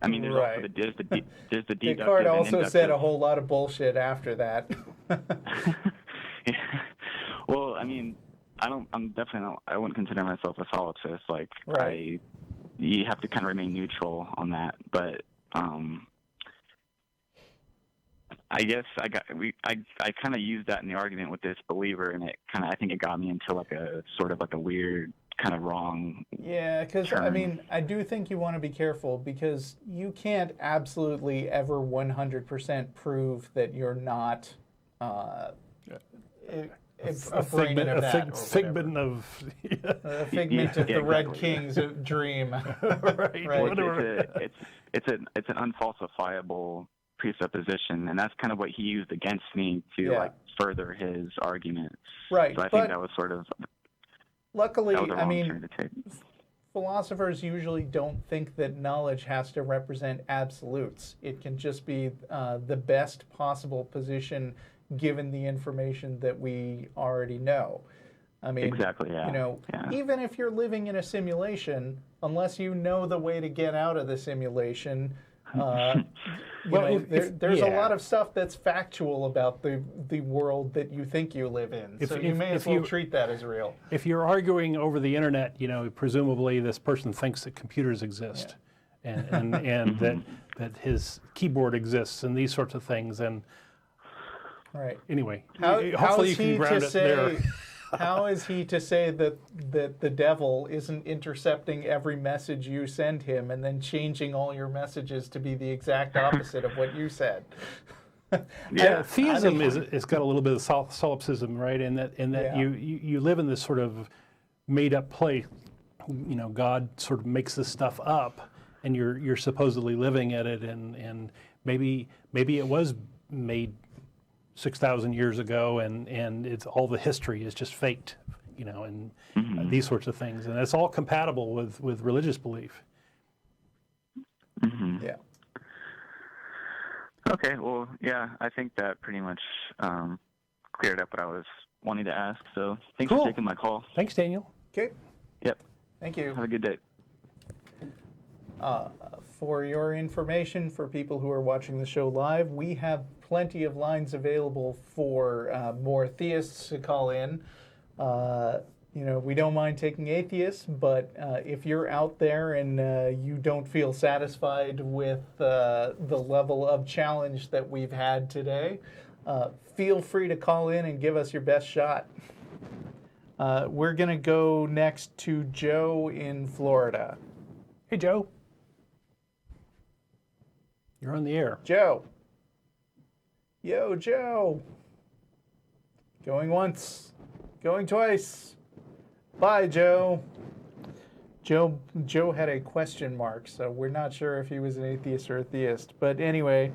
I mean, there's also there's the deductive. Descartes also said a whole lot of bullshit after that. Yeah. Well, I mean, I wouldn't consider myself a solipsist. Like, you have to kind of remain neutral on that. But I guess I kind of used that in the argument with this believer, and I think it got me into like a sort of like a weird kind of wrong. Yeah, because I mean, I do think you want to be careful because you can't absolutely ever 100% prove that you're not a figment of that, a figment of a figment of the Red King's dream. right. Right. It's an unfalsifiable presupposition, and that's kind of what he used against me to like further his argument. Right. So I think that was sort of. Luckily, that was a wrong I mean, turn to take. Philosophers usually don't think that knowledge has to represent absolutes. It can just be the best possible position given the information that we already know. I mean, exactly, yeah. You know, even if you're living in a simulation, unless you know the way to get out of the simulation, there's a lot of stuff that's factual about the world that you think you live in. So you may as well treat that as real. If you're arguing over the internet, you know, presumably this person thinks that computers exist, and that his keyboard exists, and these sorts of things. And anyway, hopefully you can ground it there. How is he to say that the devil isn't intercepting every message you send him and then changing all your messages to be the exact opposite of what you said? Theism it's got a little bit of solipsism, right? In that you live in this sort of made up place. You know, God sort of makes this stuff up, and you're supposedly living at it, and maybe it was made 6,000 years ago, and it's all the history is just faked, you know, and these sorts of things, and it's all compatible with religious belief. Mm-hmm. Yeah. Okay. Well, yeah, I think that pretty much cleared up what I was wanting to ask. So thanks for taking my call. Thanks, Daniel. Okay. Yep. Thank you. Have a good day. For your information, for people who are watching the show live, we have plenty of lines available for more theists to call in. You know, we don't mind taking atheists, but if you're out there and you don't feel satisfied with the level of challenge that we've had today, feel free to call in and give us your best shot. We're going to go next to Joe in Florida. Hey, Joe. You're on the air. Joe. Yo, Joe. Going once. Going twice. Bye, Joe. Joe had a question mark, so we're not sure if he was an atheist or a theist. But anyway,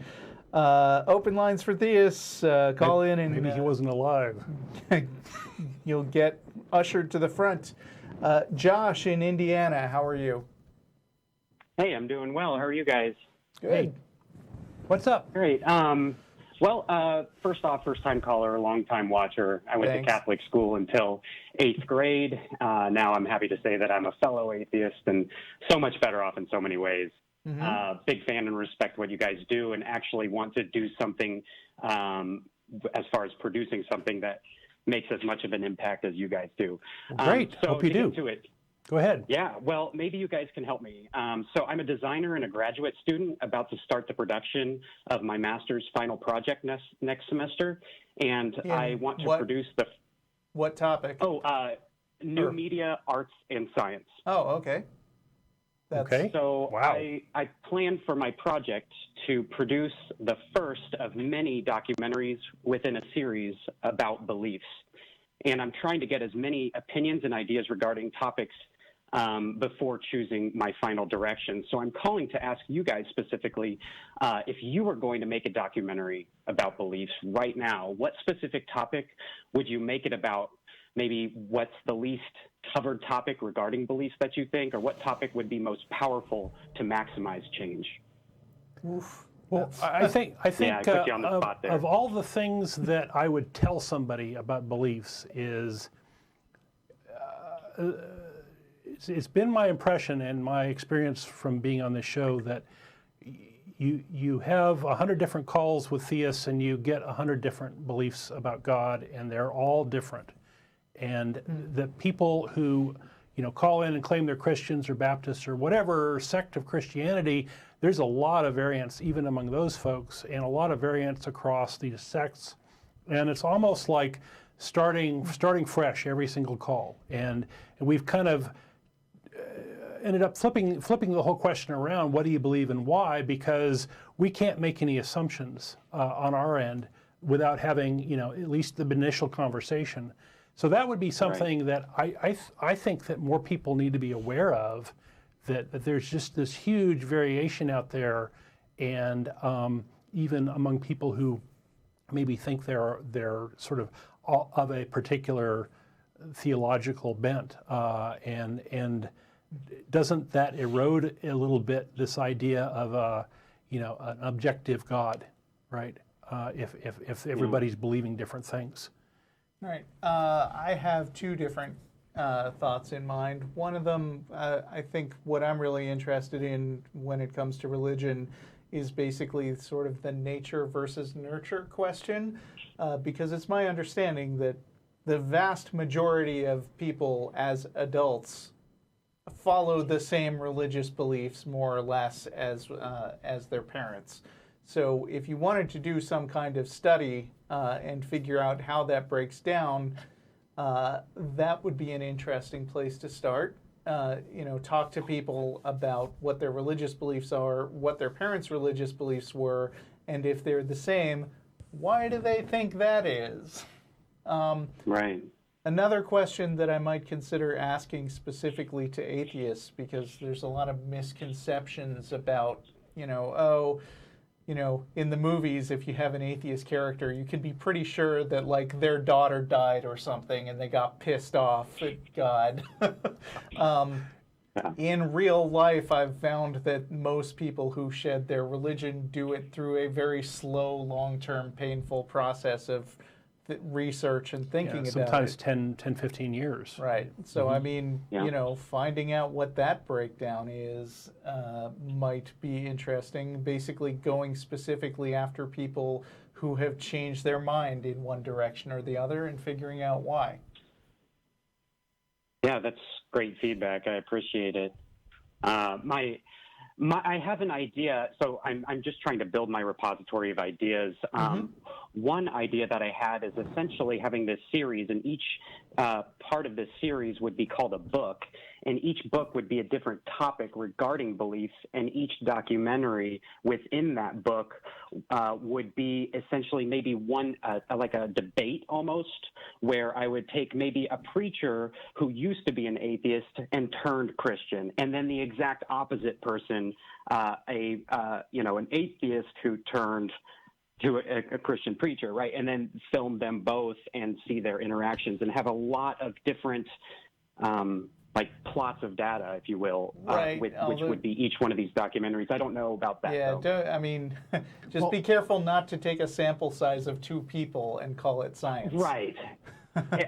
open lines for theists. Call in and... Maybe he wasn't alive. You'll get ushered to the front. Josh in Indiana, how are you? Hey, I'm doing well. How are you guys? Good. Hey. What's up? Great. Well, first off, first-time caller, long-time watcher. I went to Catholic school until 8th grade. Now I'm happy to say that I'm a fellow atheist and so much better off in so many ways. Mm-hmm. Big fan and respect what you guys do and actually want to do something as far as producing something that makes as much of an impact as you guys do. Great. So hope you do. To it. Go ahead. Yeah, well, maybe you guys can help me. So I'm a designer and a graduate student about to start the production of my master's final project next semester, and I want to produce the... What topic? New media, arts, and science. Oh, okay. Okay. So wow. I plan for my project to produce the first of many documentaries within a series about beliefs. And I'm trying to get as many opinions and ideas regarding topics before choosing my final direction. So I'm calling to ask you guys specifically, if you were going to make a documentary about beliefs right now, what specific topic would you make it about? Maybe what's the least covered topic regarding beliefs that you think, or what topic would be most powerful to maximize change? Oof. Well, I think yeah, I put you on the spot there. Of all the things that I would tell somebody about beliefs is, it's been my impression and my experience from being on this show that you have 100 different calls with theists and you get 100 different beliefs about God, and they're all different. And the people who call in and claim they're Christians or Baptists or whatever sect of Christianity, there's a lot of variance even among those folks, and a lot of variance across these sects. And it's almost like starting fresh every single call. And we've kind of ended up flipping the whole question around. What do you believe and why? Because we can't make any assumptions on our end without having, at least the initial conversation. So that would be something that I think that more people need to be aware of, that there's just this huge variation out there, and even among people who maybe think they're sort of a particular theological bent, and doesn't that erode a little bit this idea of an objective God, right? If everybody's believing different things. Right. I have two different thoughts in mind. One of them, I think what I'm really interested in when it comes to religion is basically sort of the nature versus nurture question, because it's my understanding that the vast majority of people as adults follow the same religious beliefs more or less as their parents. So if you wanted to do some kind of study and figure out how that breaks down, that would be an interesting place to start. Talk to people about what their religious beliefs are, what their parents' religious beliefs were, and if they're the same, why do they think that is? Right. Another question that I might consider asking specifically to atheists, because there's a lot of misconceptions about, in the movies, if you have an atheist character, you can be pretty sure that, like, their daughter died or something and they got pissed off at God. In real life, I've found that most people who shed their religion do it through a very slow, long-term, painful process of research and thinking about it. Sometimes 10, 15 years. Right. So, I mean, finding out what that breakdown is might be interesting. Basically going specifically after people who have changed their mind in one direction or the other and figuring out why. Yeah, that's great feedback. I appreciate it. I have an idea, so I'm just trying to build my repository of ideas. One idea that I had is essentially having this series, and each part of this series would be called a book, and each book would be a different topic regarding beliefs, and each documentary within that book would be essentially maybe one, like a debate almost, where I would take maybe a preacher who used to be an atheist and turned Christian, and then the exact opposite person, an atheist who turned to a Christian preacher, right? And then film them both and see their interactions and have a lot of different, like plots of data, if you will, right. Which would be each one of these documentaries. I don't know about that. Yeah, just be careful not to take a sample size of 2 people and call it science. Right.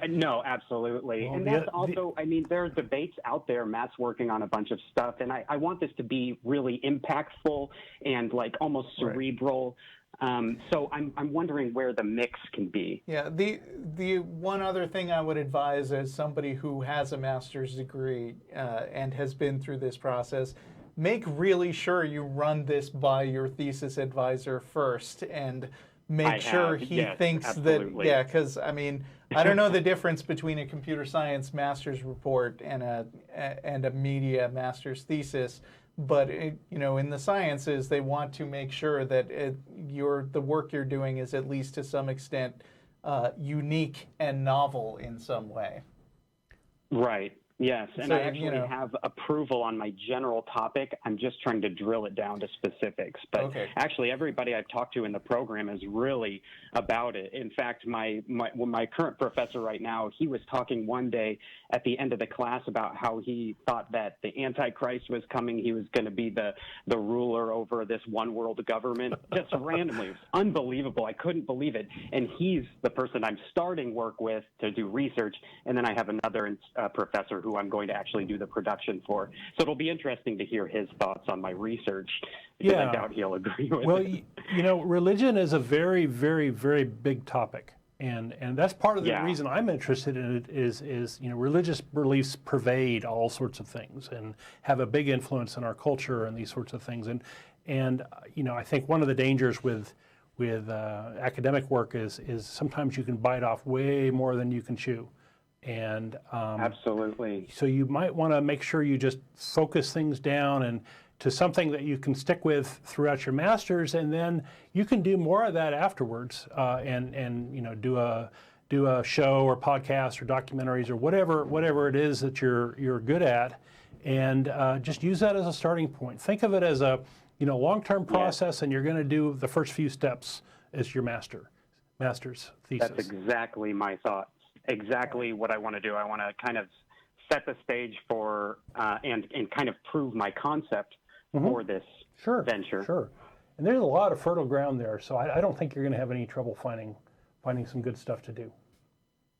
No, absolutely. And that's also, there are debates out there. Matt's working on a bunch of stuff, and I want this to be really impactful and like almost cerebral. So I'm wondering where the mix can be. Yeah, the one other thing I would advise as somebody who has a master's degree and has been through this process, make really sure you run this by your thesis advisor first and make sure he thinks absolutely. that, because I don't know the difference between a computer science master's report and a media master's thesis. But in the sciences, they want to make sure that the work you're doing is at least to some extent unique and novel in some way. Right. Yes, and So, I actually have approval on my general topic. I'm just trying to drill it down to specifics. But actually, everybody I've talked to in the program is really about it. In fact, my current professor right now, he was talking one day at the end of the class about how he thought that the Antichrist was coming. He was going to be the ruler over this one world government, just randomly. It was unbelievable. I couldn't believe it. And he's the person I'm starting work with to do research. And then I have another professor who I'm going to actually do the production for. So it'll be interesting to hear his thoughts on my research, because I doubt he'll agree with it. Well, religion is a very, very, very big topic. And that's part of the Yeah. reason I'm interested in it is religious beliefs pervade all sorts of things and have a big influence in our culture and these sorts of things. And I think one of the dangers with academic work is sometimes you can bite off way more than you can chew. And Absolutely. so you might want to make sure you just focus things down and to something that you can stick with throughout your master's, and then you can do more of that afterwards, and do a show or podcast or documentaries or whatever it is that you're good at, and just use that as a starting point. Think of it as a long-term process, and you're going to do the first few steps as your master's thesis. That's exactly my thoughts. Exactly what I want to do. I want to kind of set the stage for and kind of prove my concept for this venture. Sure. And there's a lot of fertile ground there, so I don't think you're going to have any trouble finding some good stuff to do.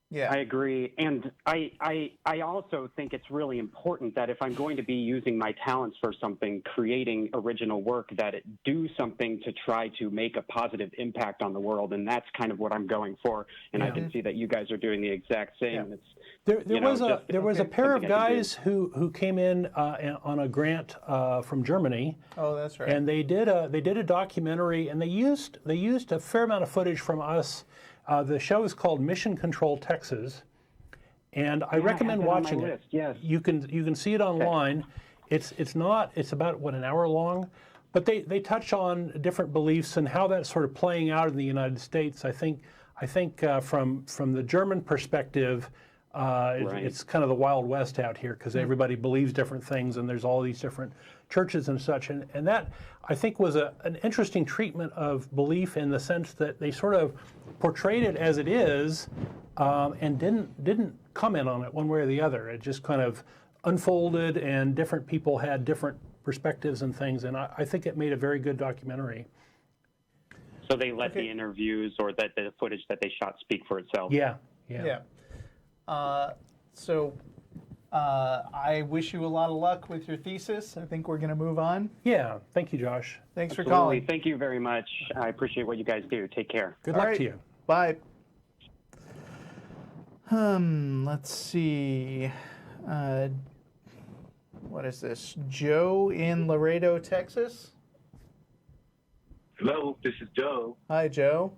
Yeah, I agree. And I also think it's really important that if I'm going to be using my talents for something, creating original work, that it do something to try to make a positive impact on the world. And that's kind of what I'm going for. And I can see that you guys are doing the exact same. Yeah. There was a pair of guys who came in on a grant from Germany. Oh, that's right. And they did a documentary, and they used a fair amount of footage from us. The show is called Mission Control Texas, and I recommend watching it. Yes. You can see it online. It's about an hour long, but they touch on different beliefs and how that's sort of playing out in the United States. I think from the German perspective, it's kind of the Wild West out here because everybody believes different things, and there's all these different churches and such, and that I think was an interesting treatment of belief in the sense that they sort of portrayed it as it is, and didn't comment on it one way or the other. It just kind of unfolded, and different people had different perspectives and things, and I think it made a very good documentary. So they let the interviews or the footage that they shot speak for itself. Yeah. So I wish you a lot of luck with your thesis. I think we're going to move on. Yeah. Thank you, Josh. Thanks Absolutely. for calling. Thank you very much. I appreciate what you guys do. Take care. Good luck to you. Bye. Let's see. What is this? Joe in Laredo, Texas? Hello, this is Joe. Hi, Joe.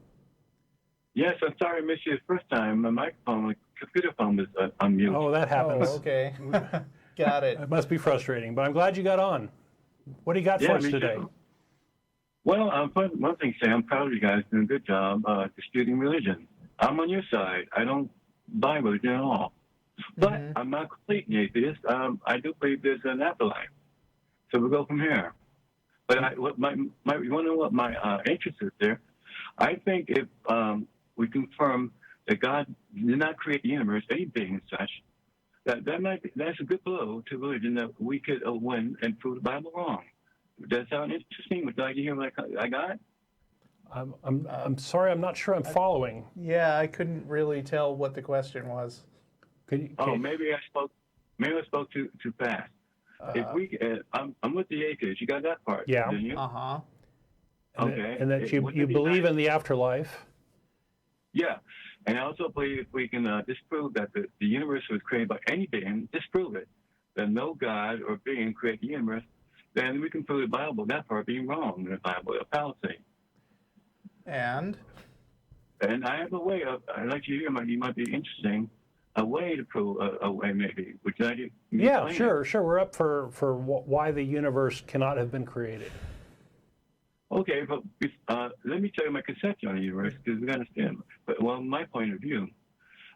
Yes, I'm sorry I missed you the first time. My computer phone was on mute. Oh, that happens. Oh, okay. Got it. It must be frustrating, but I'm glad you got on. What do you got for us me today? too. Well, one thing to say, I'm proud of you guys doing a good job disputing religion. I'm on your side. I don't buy religion at all. But I'm not completely atheist. I do believe there's an afterlife. So we'll go from here. But you want to know what my interest is there? I think if we confirm that God did not create the universe, any being and such, that's a good blow to religion that we could win and prove the Bible wrong. Does that sound interesting? Would you like to hear what I got? I'm sorry, I'm not sure I'm following. Yeah, I couldn't really tell what the question was. Maybe I spoke too fast. I'm with the atheists. You got that part, didn't you? Uh-huh. Okay. And that you believe in the afterlife. Yeah. And I also believe if we can disprove that the universe was created by any being, disprove it, that no God or being created the universe, then we can prove the Bible, that part being wrong in the Bible, a fallacy. And I have a way I'd like you to hear, you might be interesting, a way to prove a way maybe. Would you like to Yeah, sure. We're up for why the universe cannot have been created. Okay, but let me tell you my conception on the universe, because we understand. But my point of view,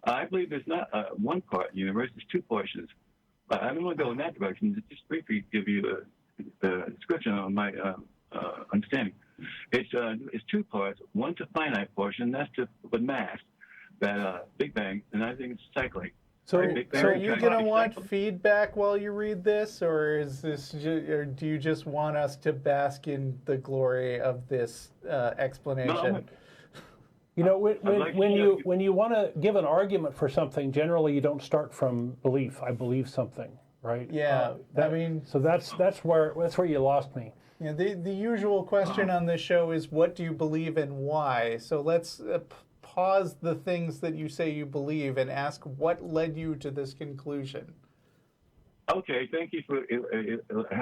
I believe there's not one part of the universe, there's two portions. I don't want to go in that direction, just briefly give you the description of my understanding. It's two parts. One's a finite portion, that's just the mass, that Big Bang, and I think it's cycling. So are you going to want feedback while you read this, or or do you just want us to bask in the glory of this explanation? No, when you want to give an argument for something, generally you don't start from belief. I believe something, right? Yeah, so that's where you lost me. Yeah, the usual question on this show is, what do you believe and why? So let's pause the things that you say you believe and ask what led you to this conclusion. Okay, thank you for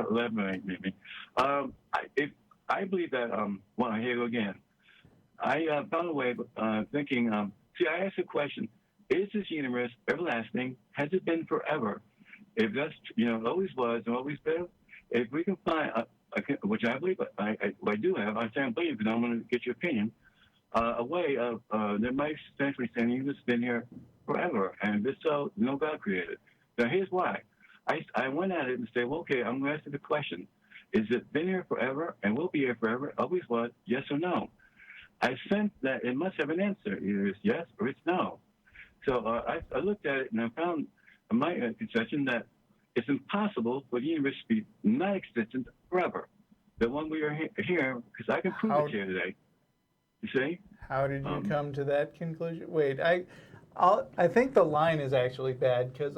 elaborating me. I believe that, well, here you go again. I found a way of thinking, see, I asked the question, is this universe everlasting? Has it been forever? If that's, always was and always been, if we can find, which I believe I do have, I say I believe, and I'm going to get your opinion, a way of, that might essentially say the universe has been here forever, and if so, no God created. Now, here's why. I went at it and said, well, okay, I'm going to ask you the question. Is it been here forever and will be here forever? Always was, yes or no? I sense that it must have an answer. Either it's yes or it's no. So I looked at it and I found my concession that it's impossible for the universe to be non-existent forever. The one we are here, because I can prove it here today. You see? How did you come to that conclusion? Wait, I think the line is actually bad because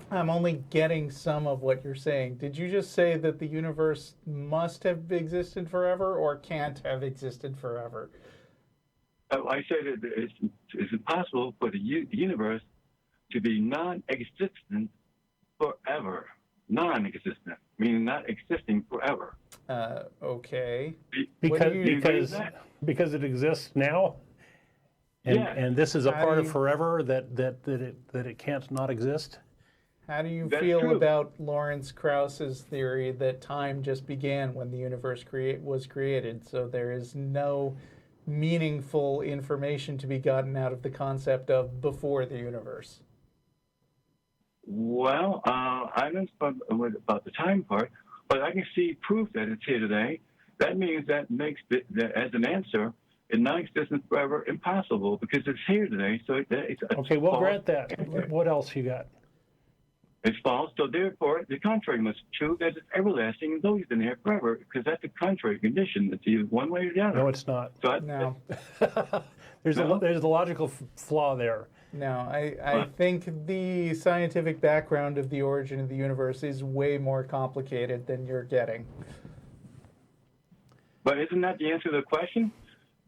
I'm only getting some of what you're saying. Did you just say that the universe must have existed forever or can't have existed forever? I say that it's impossible for the universe to be non-existent forever. Non-existent, meaning not existing forever. Okay. Because it exists now? And this is a part of forever that it can't not exist? How do you That's feel true. about Lawrence Krauss's theory that time just began when the universe was created, so there is no meaningful information to be gotten out of the concept of before the universe? Well, I don't know about the time part, but I can see proof that it's here today. That means that makes that as an answer, it's non-existent forever impossible because it's here today. So it's Okay, we'll false. grant that. What else you got? It's false. So therefore, the contrary must be true that it's everlasting and it's always been here forever because that's a contrary condition. It's either one way or the other. No, it's not. So No. There's a logical flaw there. No, I think the scientific background of the origin of the universe is way more complicated than you're getting. But isn't that the answer to the question?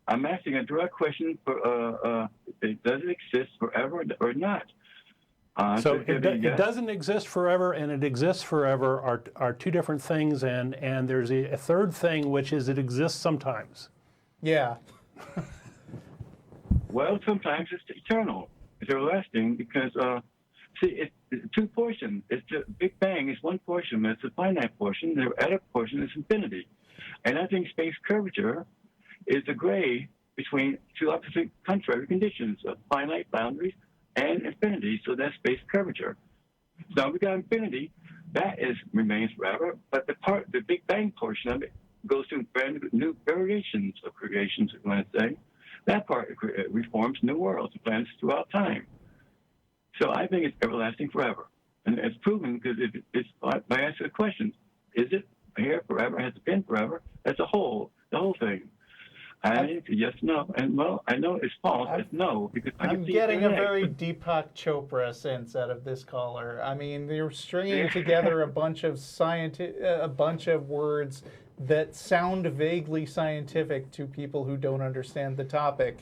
I'm asking a direct question for does it exist forever or not? So it doesn't exist forever and it exists forever are two different things, and there's a third thing, which is it exists sometimes. Yeah. Well, sometimes it's eternal. It's everlasting because, see, it's two portions. It's the Big Bang is one portion, but it's a finite portion. The other portion is infinity. And I think space curvature is the gray between two opposite contrary conditions of finite boundaries and infinity, so that's space curvature. So we got infinity, that remains forever, but the Big Bang portion of it goes through brand new variations of creations, I want to say. That part reforms new worlds and planets throughout time. So I think it's everlasting forever. And it's proven because it's by answering the question, is it here forever? Has it been forever? That's the whole thing. And it's yes, no. And well, I know it's false. It's no. Because I'm getting a very Deepak Chopra sense out of this caller. I mean, they're stringing together a bunch of words that sound vaguely scientific to people who don't understand the topic,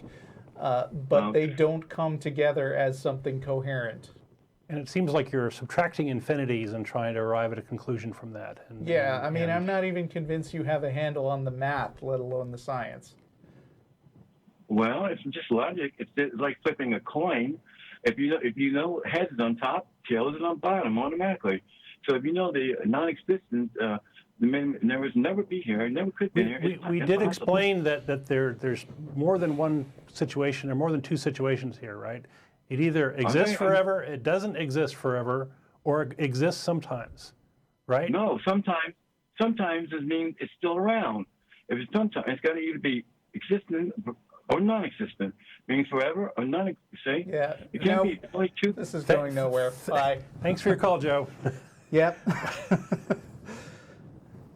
but they don't come together as something coherent. And it seems like you're subtracting infinities and trying to arrive at a conclusion from that. I'm not even convinced you have a handle on the math, let alone the science. Well, it's just logic. It's like flipping a coin. If you know heads is on top, tails is on bottom automatically. So if you know the non-existent, the never never be here, never could be here. We did explain that there's more than one situation, or more than two situations here, right? It either exists forever, it doesn't exist forever, or it exists sometimes, right? No, sometimes it means it's still around. If it's sometimes, it's got to either be existent or non-existent, meaning forever or non-existent. Yeah. It can't be only two. This is going nowhere. Bye. Thanks for your call, Joe. Yep.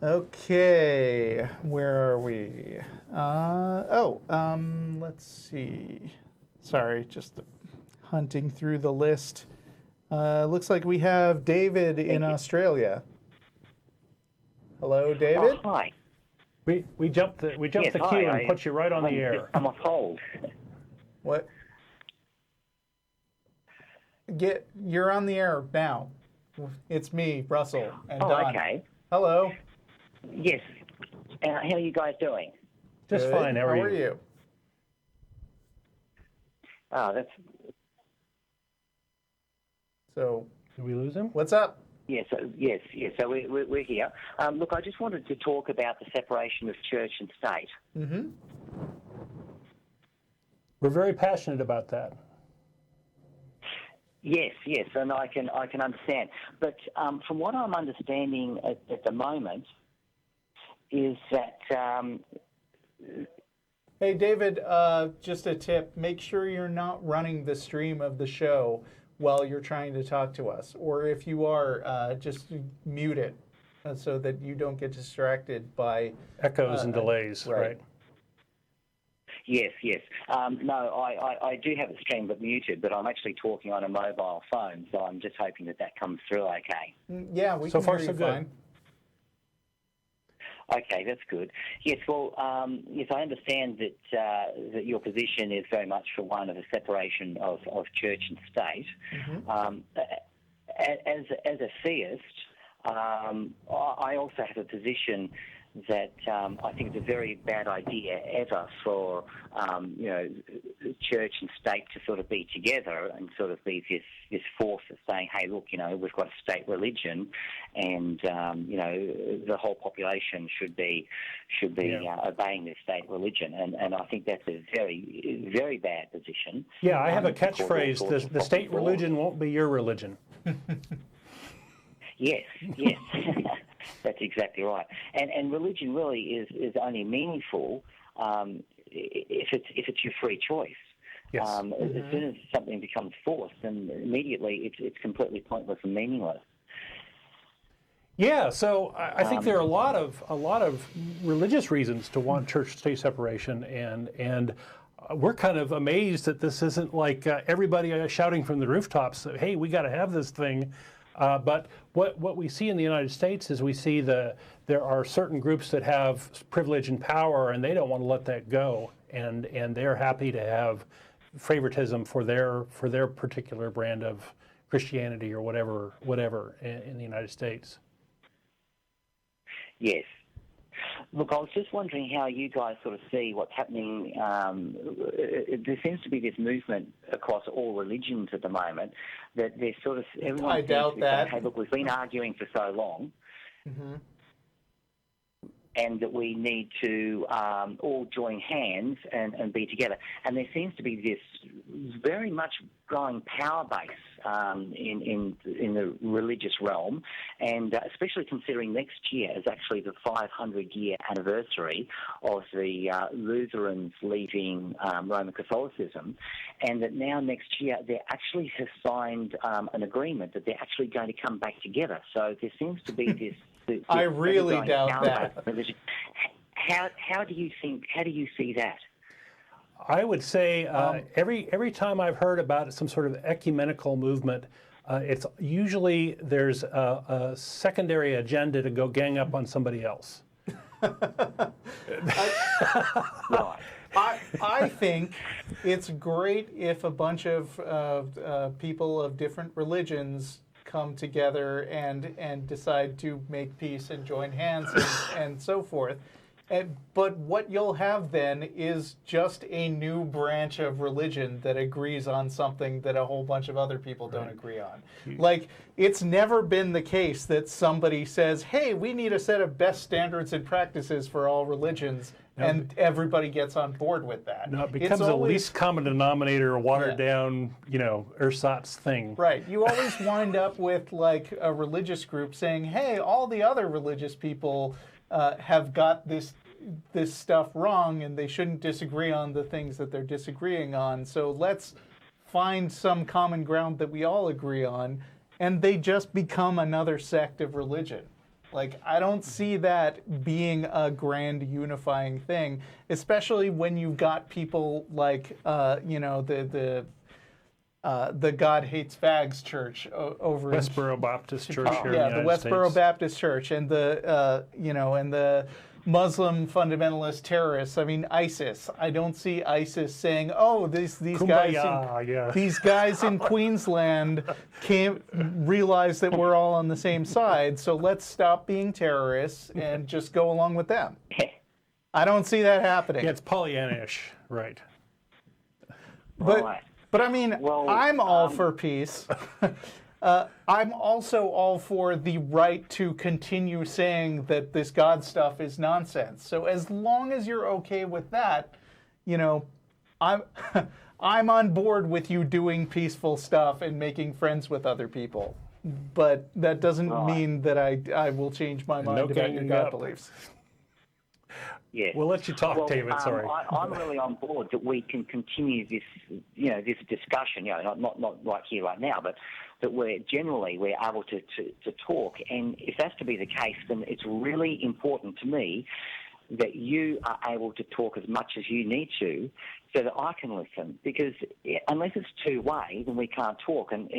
Okay, where are we? Let's see. Sorry, just hunting through the list. Looks like we have David in Australia. Hello, David. Oh, hi. We jumped the queue and put you right on the air. I'm off hold. What? You're on the air now. It's me, Russell, and Oh, Don. okay. Hello. Yes. How are you guys doing? Just Good. fine. How are you? you? Oh, that's So, Did we lose him? what's up? yes. So we're here. Look, I just wanted to talk about the separation of church and state. Mm-hmm. We're very passionate about that. Yes, and I can understand. But from what I'm understanding at the moment is that Hey, David, just a tip. Make sure you're not running the stream of the show while you're trying to talk to us. Or if you are, just mute it so that you don't get distracted by... Echoes and delays, right? Yes. No, I do have the stream but muted, but I'm actually talking on a mobile phone, so I'm just hoping that comes through okay. Yeah, we So can far, hear so you good. fine. Okay, that's good. Yes, well, yes, I understand that your position is very much for one of a separation of church and state. Mm-hmm. As a theist, I also have a position that I think it's a very bad idea ever for church and state to sort of be together and sort of be this force of saying, hey, look, we've got a state religion, and the whole population should be obeying this state religion, and I think that's a very, very bad position. Yeah, I have a because all catchphrase: sorts of the state problems. religion won't be your religion. Yes. That's exactly right. And religion really is only meaningful if it's your free choice. Yes. As soon as something becomes forced, then immediately it's completely pointless and meaningless. Yeah, so I think there are a lot of religious reasons to want church-state separation, and we're kind of amazed that this isn't like everybody shouting from the rooftops, "Hey, we got to have this thing." But what we see in the United States is we see there are certain groups that have privilege and power, and they don't want to let that go, and they're happy to have favoritism for their particular brand of Christianity or whatever in the United States. Yes. Look, I was just wondering how you guys sort of see what's happening. There seems to be this movement across all religions at the moment that there's sort of everyone I seems doubt to be that. saying, hey, look, we've been arguing for so long, and that we need to all join hands and be together. And there seems to be this very much growing power base in the religious realm, and especially considering next year is actually the 500-year anniversary of the Lutherans leaving Roman Catholicism, and that now next year they actually have signed an agreement that they're actually going to come back together. So there seems to be this I really doubt that. How do you see that? I would say every time I've heard about some sort of ecumenical movement, it's usually there's a secondary agenda to go gang up on somebody else. Right. I think it's great if a bunch of people of different religions come together and decide to make peace and join hands and so forth. But what you'll have then is just a new branch of religion that agrees on something that a whole bunch of other people don't agree on. Like, it's never been the case that somebody says, hey, we need a set of best standards and practices for all religions, and everybody gets on board with that. No, it becomes a least common denominator, watered down, ersatz thing. Right. You always wind up with, like, a religious group saying, hey, all the other religious people have got this stuff wrong, and they shouldn't disagree on the things that they're disagreeing on. So let's find some common ground that we all agree on, and they just become another sect of religion. Like, I don't see that being a grand unifying thing, especially when you've got people like, the God Hates Fags Church over Westboro Baptist Church here in the the United Westboro States. Baptist Church, and the Muslim fundamentalist terrorists. I mean, ISIS. I don't see ISIS saying, "Oh, these guys, these guys in Queensland can't realize that we're all on the same side, so let's stop being terrorists and just go along with them." I don't see that happening. Yeah, it's Pollyanna-ish, right? But I mean, I'm all for peace. I'm also all for the right to continue saying that this God stuff is nonsense. So as long as you're okay with that, you know, I'm on board with you doing peaceful stuff and making friends with other people. But that doesn't mean that I will change my mind about your God beliefs. Yes. We'll let you talk, David. Sorry. I'm really on board that we can continue this, you know, this discussion. You know, not right here, right now, but that we're able to talk. And if that's to be the case, then it's really important to me that you are able to talk as much as you need to, so that I can listen. Because unless it's two-way, then we can't talk. And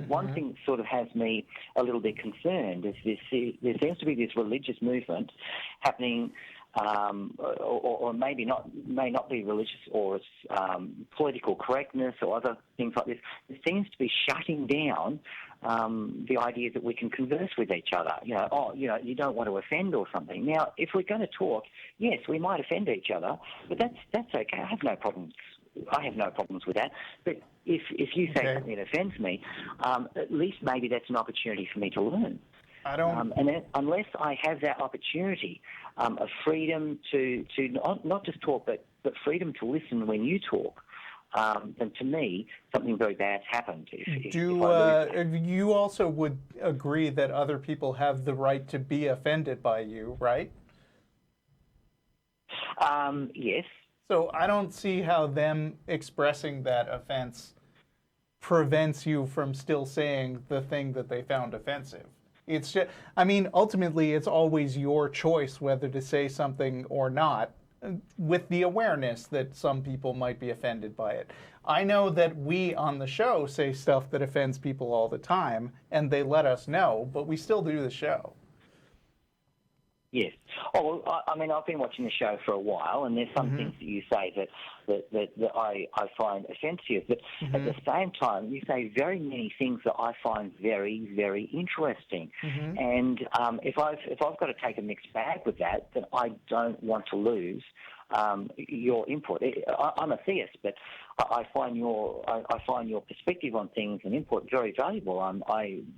one thing that sort of has me a little bit concerned is there seems to be this religious movement happening. Or may not be religious, or it's political correctness or other things like this. It seems to be shutting down the idea that we can converse with each other. You know, you don't want to offend or something. Now, if we're going to talk, yes, we might offend each other, but that's okay. I have no problems. With that. But if you say something that offends me, at least maybe that's an opportunity for me to learn. I don't. And then, unless I have that opportunity of freedom to not just talk, but freedom to listen when you talk, then to me, something very bad's happened. You also would agree that other people have the right to be offended by you, right? Yes. So I don't see how them expressing that offense prevents you from still saying the thing that they found offensive. It's just, I mean, ultimately, it's always your choice whether to say something or not, with the awareness that some people might be offended by it. I know that we on the show say stuff that offends people all the time, and they let us know, but we still do the show. Yes. Oh, well, I mean, I've been watching the show for a while, and there's some things that you say that I find offensive. But at the same time, you say very many things that I find very, very interesting. And if I've got to take a mixed bag with that, then I don't want to lose your input. I'm a theist, but I find your perspective on things and input very valuable. I'm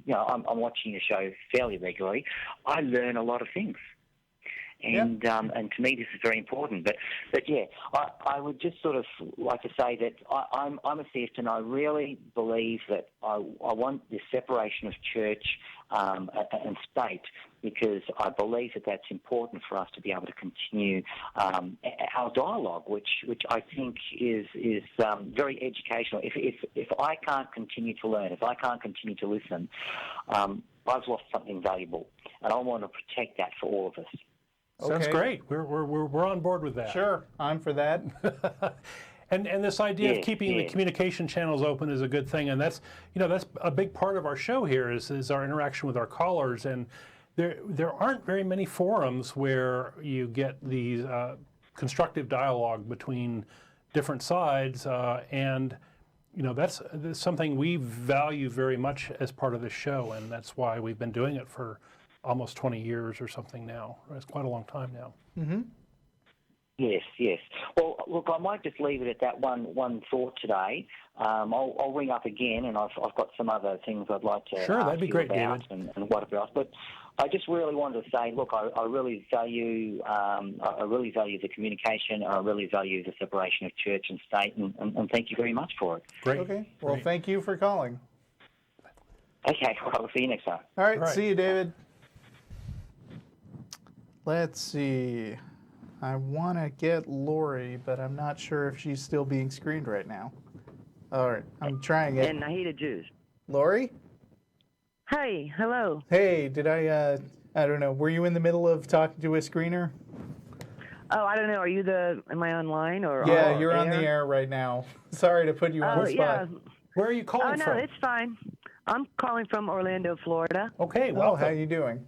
watching your show fairly regularly. I learn a lot of things. And to me, this is very important. But yeah, I would just sort of like to say that I'm a theist, and I really believe that I want this separation of church and state, because I believe that that's important for us to be able to continue our dialogue, which I think is very educational. If I can't continue to learn, if I can't continue to listen, I've lost something valuable, and I want to protect that for all of us. Sounds great. We're on board with that. Sure, I'm for that. And this idea of keeping the communication channels open is a good thing, and that's a big part of our show here is our interaction with our callers. And there aren't very many forums where you get these constructive dialogue between different sides, and that's something we value very much as part of this show, and that's why we've been doing it for almost 20 years or something now. It's quite a long time now. Yes. Well, look, I might just leave it at that one thought today. I'll ring up again, and I've got some other things I'd like to that'd be great, about David. and whatever else. But I just really wanted to say, look, I really value the communication, and I really value the separation of church and state, and thank you very much for it. Great. Okay. Well, thank you for calling. Okay. Well, I'll see you next time. All right. See you, David. Let's see. I want to get Lori, but I'm not sure if she's still being screened right now. All right, I'm trying it. And I hate Jews. Lori? Hi, hello. Hey, did I don't know, were you in the middle of talking to a screener? Oh, I don't know. Am I online or? Yeah, you're on the air right now. Sorry to put you on the spot. Yeah. Where are you calling from? Oh, no, it's fine. I'm calling from Orlando, Florida. Okay, well, how you doing?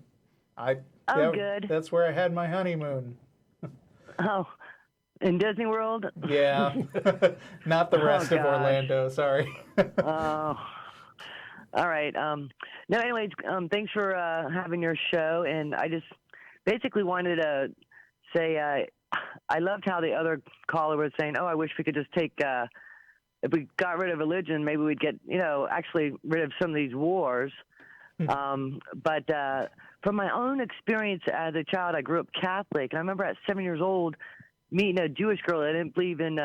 Good. That's where I had my honeymoon. Oh, in Disney World? Yeah, not the rest of gosh. Orlando. Sorry. Oh. All right. No, anyways, thanks for having your show. And I just basically wanted to say I loved how the other caller was saying, oh, I wish we could just take, if we got rid of religion, maybe we'd get, actually rid of some of these wars. But from my own experience as a child, I grew up Catholic. And I remember at 7 years old meeting a Jewish girl that didn't believe in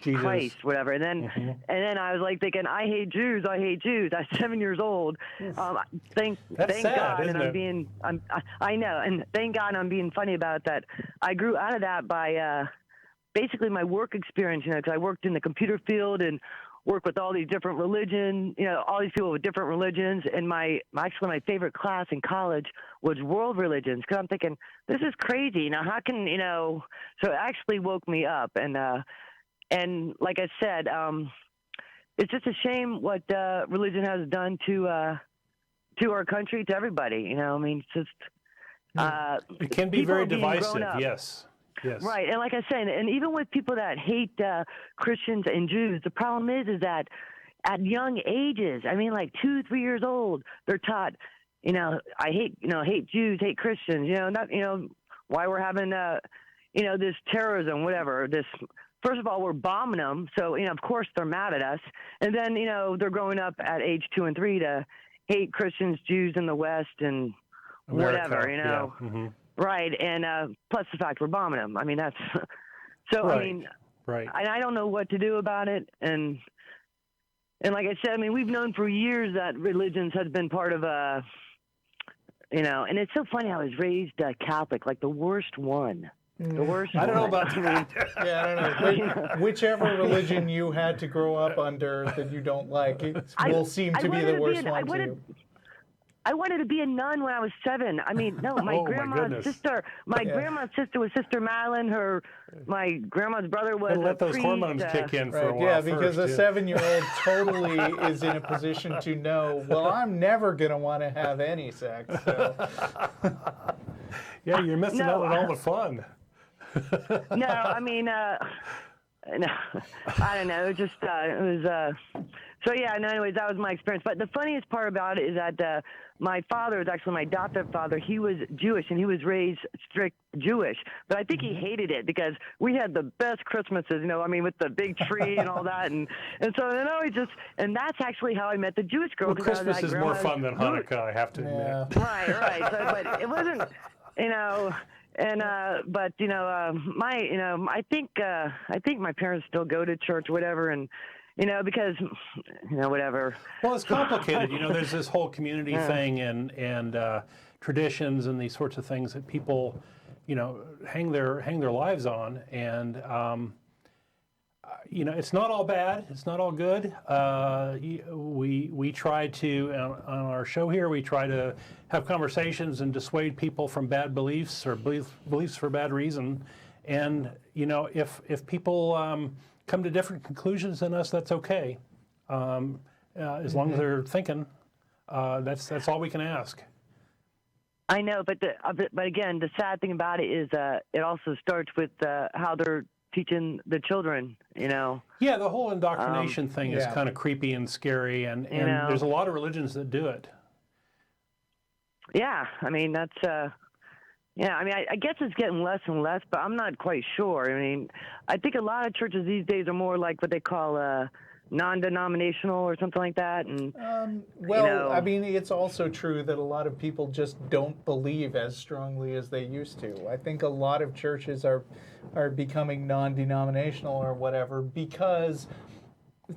Jesus. Christ, whatever. And then I was like thinking, I hate Jews. At 7 years old. Thank sad, God, isn't and it? I know, and thank God I'm being funny about that. I grew out of that by basically my work experience, because I worked in the computer field and worked with all these different religions, all these people with different religions. And my favorite class in college was world religions, because I'm thinking, this is crazy. Now, how can, so it actually woke me up. And like I said, it's just a shame what religion has done to our country, to everybody. It's just it can be people very are being divisive. grown up. Yes. Right, and like I said, and even with people that hate Christians and Jews, the problem is that at young ages, like 2, 3 years old, they're taught, I hate Jews, hate Christians, not, why we're having, this terrorism, whatever, this. First of all, we're bombing them, so of course they're mad at us, and then they're growing up at age 2 and 3 to hate Christians, Jews in the West, and America, whatever, yeah. Mm-hmm. Right, and plus the fact we're bombing them. That's so. Right. Right. I don't know what to do about it, and like I said, we've known for years that religions has been part of and it's so funny. I was raised Catholic, like the worst one. The worst. I don't know one. about the Yeah, I don't know. Whichever religion you had to grow up under that you don't like, it will seem to be the worst one to you. I wanted to be a nun when I was 7. No, my Oh, my grandma's goodness. sister. My grandma's sister was Sister Madeline. My grandma's brother was let those priest, hormones kick in for a Right, while. yeah, because first, a 7-year-old totally is in a position to know, well, I'm never going to want to have any sex. So. Yeah, you're missing out on all the fun. No, no, I don't know. It just it was. So yeah. No, anyways, that was my experience. But the funniest part about it is that my father is actually my adoptive father. He was Jewish and he was raised strict Jewish. But I think he hated it because we had the best Christmases. With the big tree and all that, and so and that's actually how I met the Jewish girl. Well, Christmas is more fun than Hanukkah, I have to admit. Yeah. Right. So, but it wasn't, I think my parents still go to church, whatever, and because whatever. Well, it's complicated. There's this whole community thing and traditions and these sorts of things that people, hang their lives on, and it's not all bad. It's not all good. We try to on our show here. We try to have conversations and dissuade people from bad beliefs or beliefs for bad reason. And if people come to different conclusions than us, that's okay. As long as they're thinking, that's all we can ask. I know, but again, the sad thing about it is it also starts with how they're teaching the children, Yeah, the whole indoctrination thing is kind of creepy and scary, and there's a lot of religions that do it. Yeah, that's. I guess it's getting less and less, but I'm not quite sure. I think a lot of churches these days are more like what they call non-denominational or something like that. And it's also true that a lot of people just don't believe as strongly as they used to. I think a lot of churches are becoming non-denominational or whatever because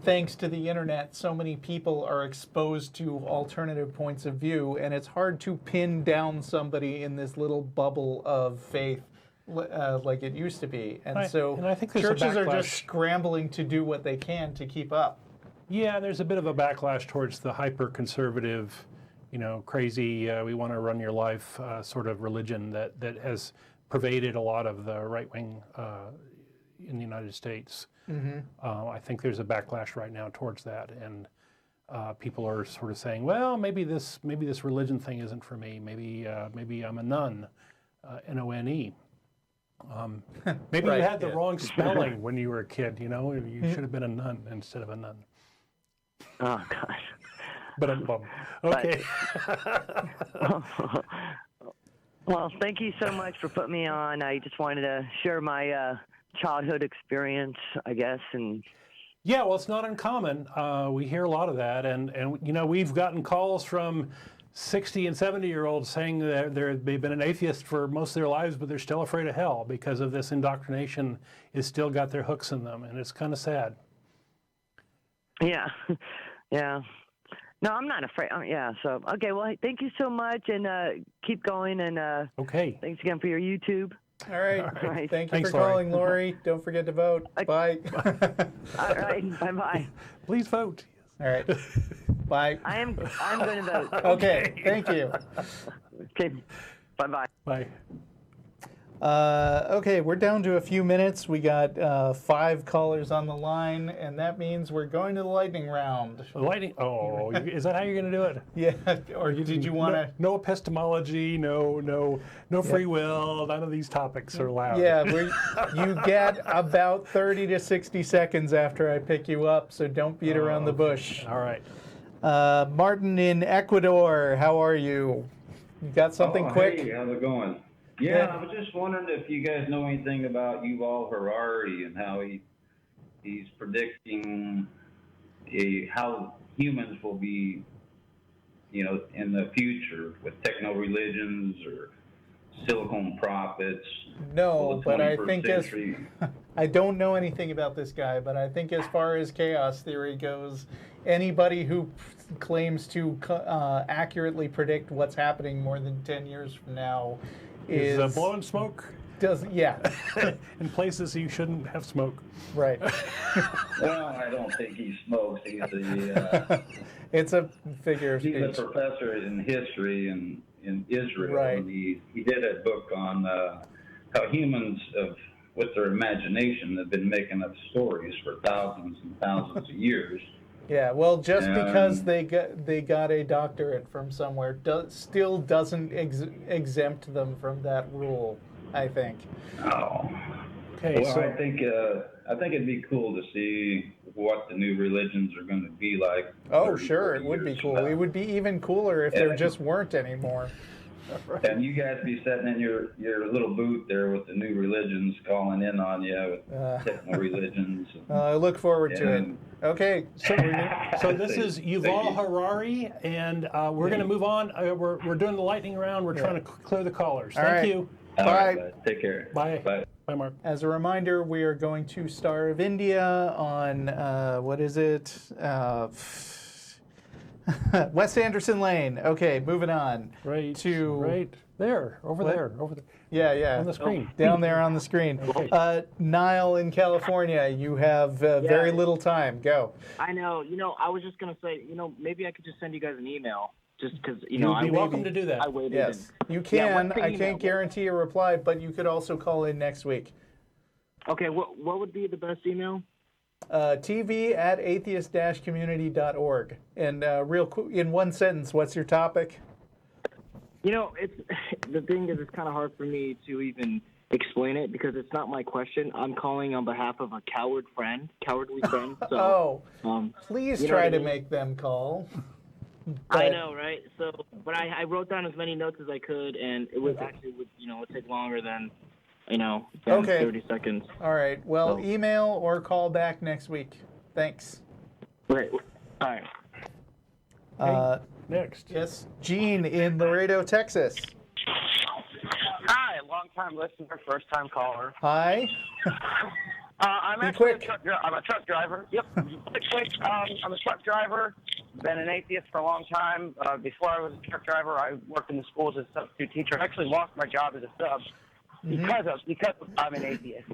thanks to the internet, so many people are exposed to alternative points of view, and it's hard to pin down somebody in this little bubble of faith like it used to be. And I think churches are just scrambling to do what they can to keep up. Yeah, there's a bit of a backlash towards the hyper-conservative, crazy, we want to run your life sort of religion that has pervaded a lot of the right-wing in the United States. Mm-hmm. I think there's a backlash right now towards that, and people are sort of saying, well, maybe this religion thing isn't for me. Maybe I'm a nun, None. Maybe Right, you had the yeah. wrong spelling when you were a kid, you know? You should have been a nun instead of a nun. Oh gosh. But I'm bummed. Okay. Well, thank you so much for putting me on. I just wanted to share my childhood experience, I guess, and Yeah, well, it's not uncommon. We hear a lot of that, and you know, we've gotten calls from 60 and 70-year-olds saying that they've been an atheist for most of their lives, but they're still afraid of hell because of this indoctrination is still got their hooks in them, and it's kind of sad. yeah, yeah. No, I'm not afraid. Yeah. So okay. Well, thank you so much, and keep going. And Okay. thanks again for your YouTube. All right. All right. Thank you Thanks, for calling, Lori. Don't forget to vote. Bye. All right. Bye bye. Please vote. All right. Bye. I'm going to vote. Okay. Thank you. Okay. Bye bye. Bye. Okay, we're down to a few minutes. We got 5 callers on the line, and that means we're going to the lightning round. Lightning. Oh, is that how you're going to do it? Yeah. Or did you want to? No epistemology. No free will. None of these topics are allowed. Yeah, you get about 30 to 60 seconds after I pick you up, so don't beat around the bush. All right. Martin in Ecuador, how are you? You got something quick? Hey, how's it going? Yeah, I was just wondering if you guys know anything about Yuval Harari and how he's predicting how humans will be, you know, in the future with techno religions or silicon prophets. No, but I think century. I don't know anything about this guy, but I think as far as chaos theory goes, anybody who claims to accurately predict what's happening more than 10 years from now is blowing smoke yeah. in places you shouldn't have smoke. Right. Well, I don't think he smokes. He's It's a figure of he's a speech. professor in history in Israel. Right. And he did a book on how humans with their imagination have been making up stories for thousands and thousands of years. Yeah, well, just because they got a doctorate from somewhere still doesn't exempt them from that rule, I think. Oh. Okay, Well, so I think it'd be cool to see what the new religions are going to be like. Oh, 30, sure, 40 it would be years cool. from now. It would be even cooler if there just weren't anymore. And you guys be sitting in your little booth there with the new religions calling in on you with techno religions. I look forward to it. And- Okay. So this is Yuval Harari, and we're going to move on. We're doing the lightning round. We're trying to clear the callers. All Thank right. you. All Bye. right, bud. Take care. Bye. Bye. Bye, Mark. As a reminder, we are going to Star of India on, what is it? West Anderson Lane. Okay, moving on. Right there, over What? there. Yeah. On the screen. Down there on the screen. Nile in California, you have very little time. Go. I know. I was just going to say, maybe I could just send you guys an email just because, You'd be welcome to do that. I waited. Yes, you Yeah, can. what's the I email? can't guarantee a reply, but you could also call in next week. Okay, what would be the best email? TV@atheist-community.org. And real quick, in one sentence, what's your topic? It's the thing is, it's kind of hard for me to even explain it because it's not my question. I'm calling on behalf of a cowardly friend. So, Please you know try what I to mean? make them call. I But- know, right? So, but I wrote down as many notes as I could, and it would actually would take longer than 30 seconds. All right. Well, So- email or call back next week. Thanks. Right. All right. Next. Yes, Gene in Laredo, Texas. Hi, long-time listener, first-time caller. Hi. I'm Be actually quick. I'm a truck driver. Yep. Quick. I'm a truck driver. Been an atheist for a long time. Before I was a truck driver, I worked in the schools as a substitute teacher. I actually lost my job as a sub because I'm an atheist.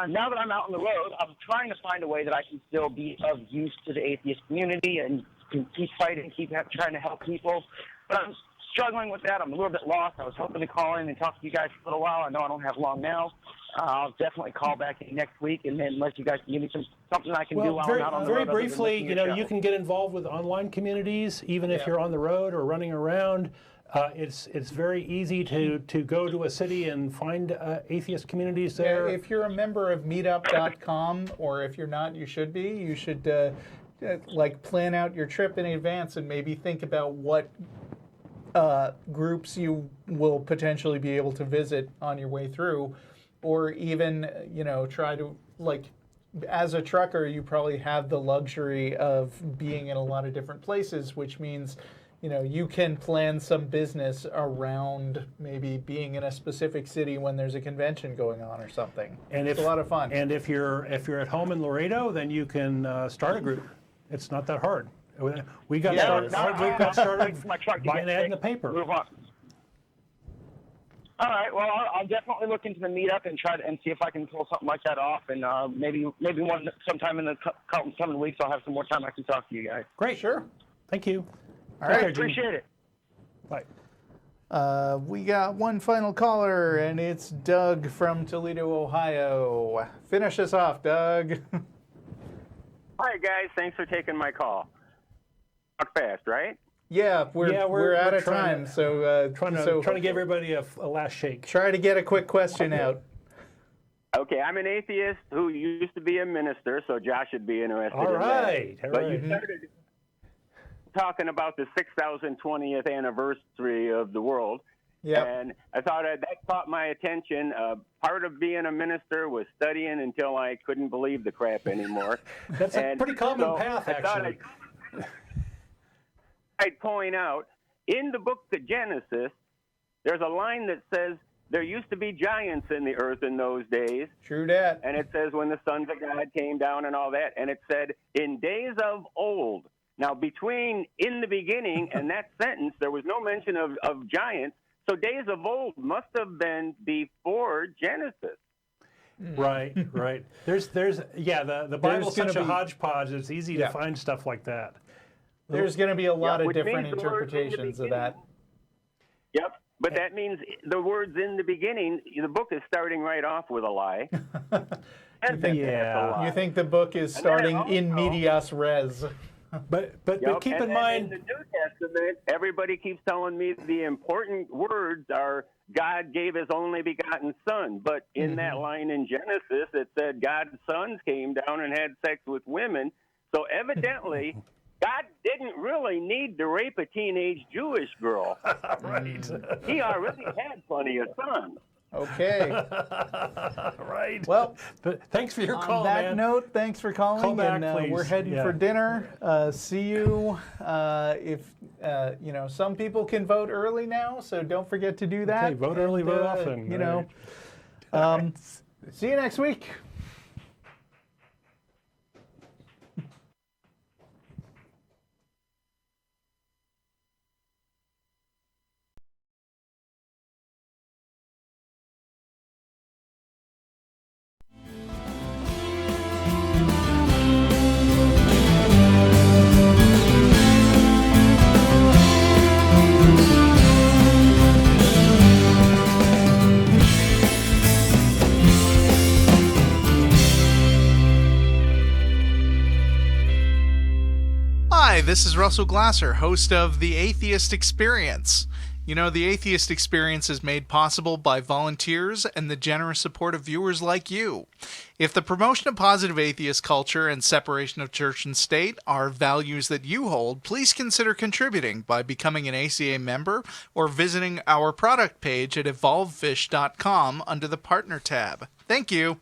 Now that I'm out on the road, I'm trying to find a way that I can still be of use to the atheist community and can keep fighting, trying to help people. But I'm struggling with that. I'm a little bit lost. I was hoping to call in and talk to you guys for a little while. I know I don't have long now. I'll definitely call back in next week and then let you guys give me something I can do Well, while very, I'm out on the very road. other than briefly, listening to your you show. can get involved with online communities, even if you're on the road or running around. It's very easy to go to a city and find atheist communities there. Yeah, if you're a member of meetup.com, or if you're not, you should be. You should like plan out your trip in advance and maybe think about what groups you will potentially be able to visit on your way through, or even, try to, like, as a trucker, you probably have the luxury of being in a lot of different places, which means, you can plan some business around maybe being in a specific city when there's a convention going on or something. And it's a lot of fun. And if you're at home in Laredo, then you can start a group. It's not that hard. We got started. Our group got started by an ad in the paper. Move on. All right. Well, I'll definitely look into the meetup and try to see if I can pull something like that off. And maybe sometime in the coming weeks, I'll have some more time I can talk to you guys. Great. Sure. Thank you. All right. Appreciate it. Bye. We got one final caller, and it's Doug from Toledo, Ohio. Finish us off, Doug. Hi, guys. Thanks for taking my call. Talk fast, right? Yeah, we're out of time, so trying to give everybody a last shake. Try to get a quick question out. Okay, I'm an atheist who used to be a minister, so Josh should be interested in that. All right. But you started talking about the 6,020th anniversary of the world. Yeah. And I thought that caught my attention. Part of being a minister was studying until I couldn't believe the crap anymore. That's a pretty common path, actually. I'd point out, in the book of Genesis, there's a line that says, there used to be giants in the earth in those days. True that. And it says when the sons of God came down and all that. And it said, in days of old. Now, between in the beginning and that sentence, there was no mention of giants. So days of old must have been before Genesis. Right. The Bible's such a hodgepodge, it's easy to find stuff like that. There's going to be a lot of different interpretations of that. Yep, but that means the words in the beginning, the book is starting right off with a lie. You think the book is starting in medias res. But keep in mind, in the New Testament, everybody keeps telling me the important words are God gave his only begotten son. But in that line in Genesis, it said God's sons came down and had sex with women. So evidently, God didn't really need to rape a teenage Jewish girl. Right. He already had plenty of sons. Okay. Right. Well, thanks for your call, man. On that note, thanks for calling. Call back, please. We're heading for dinner. See you. If some people can vote early now, so don't forget to do that. Okay, vote early, vote often. See you next week. Hi, this is Russell Glasser, host of The Atheist Experience. You know, The Atheist Experience is made possible by volunteers and the generous support of viewers like you. If the promotion of positive atheist culture and separation of church and state are values that you hold, please consider contributing by becoming an ACA member or visiting our product page at evolvefish.com under the Partner tab. Thank you.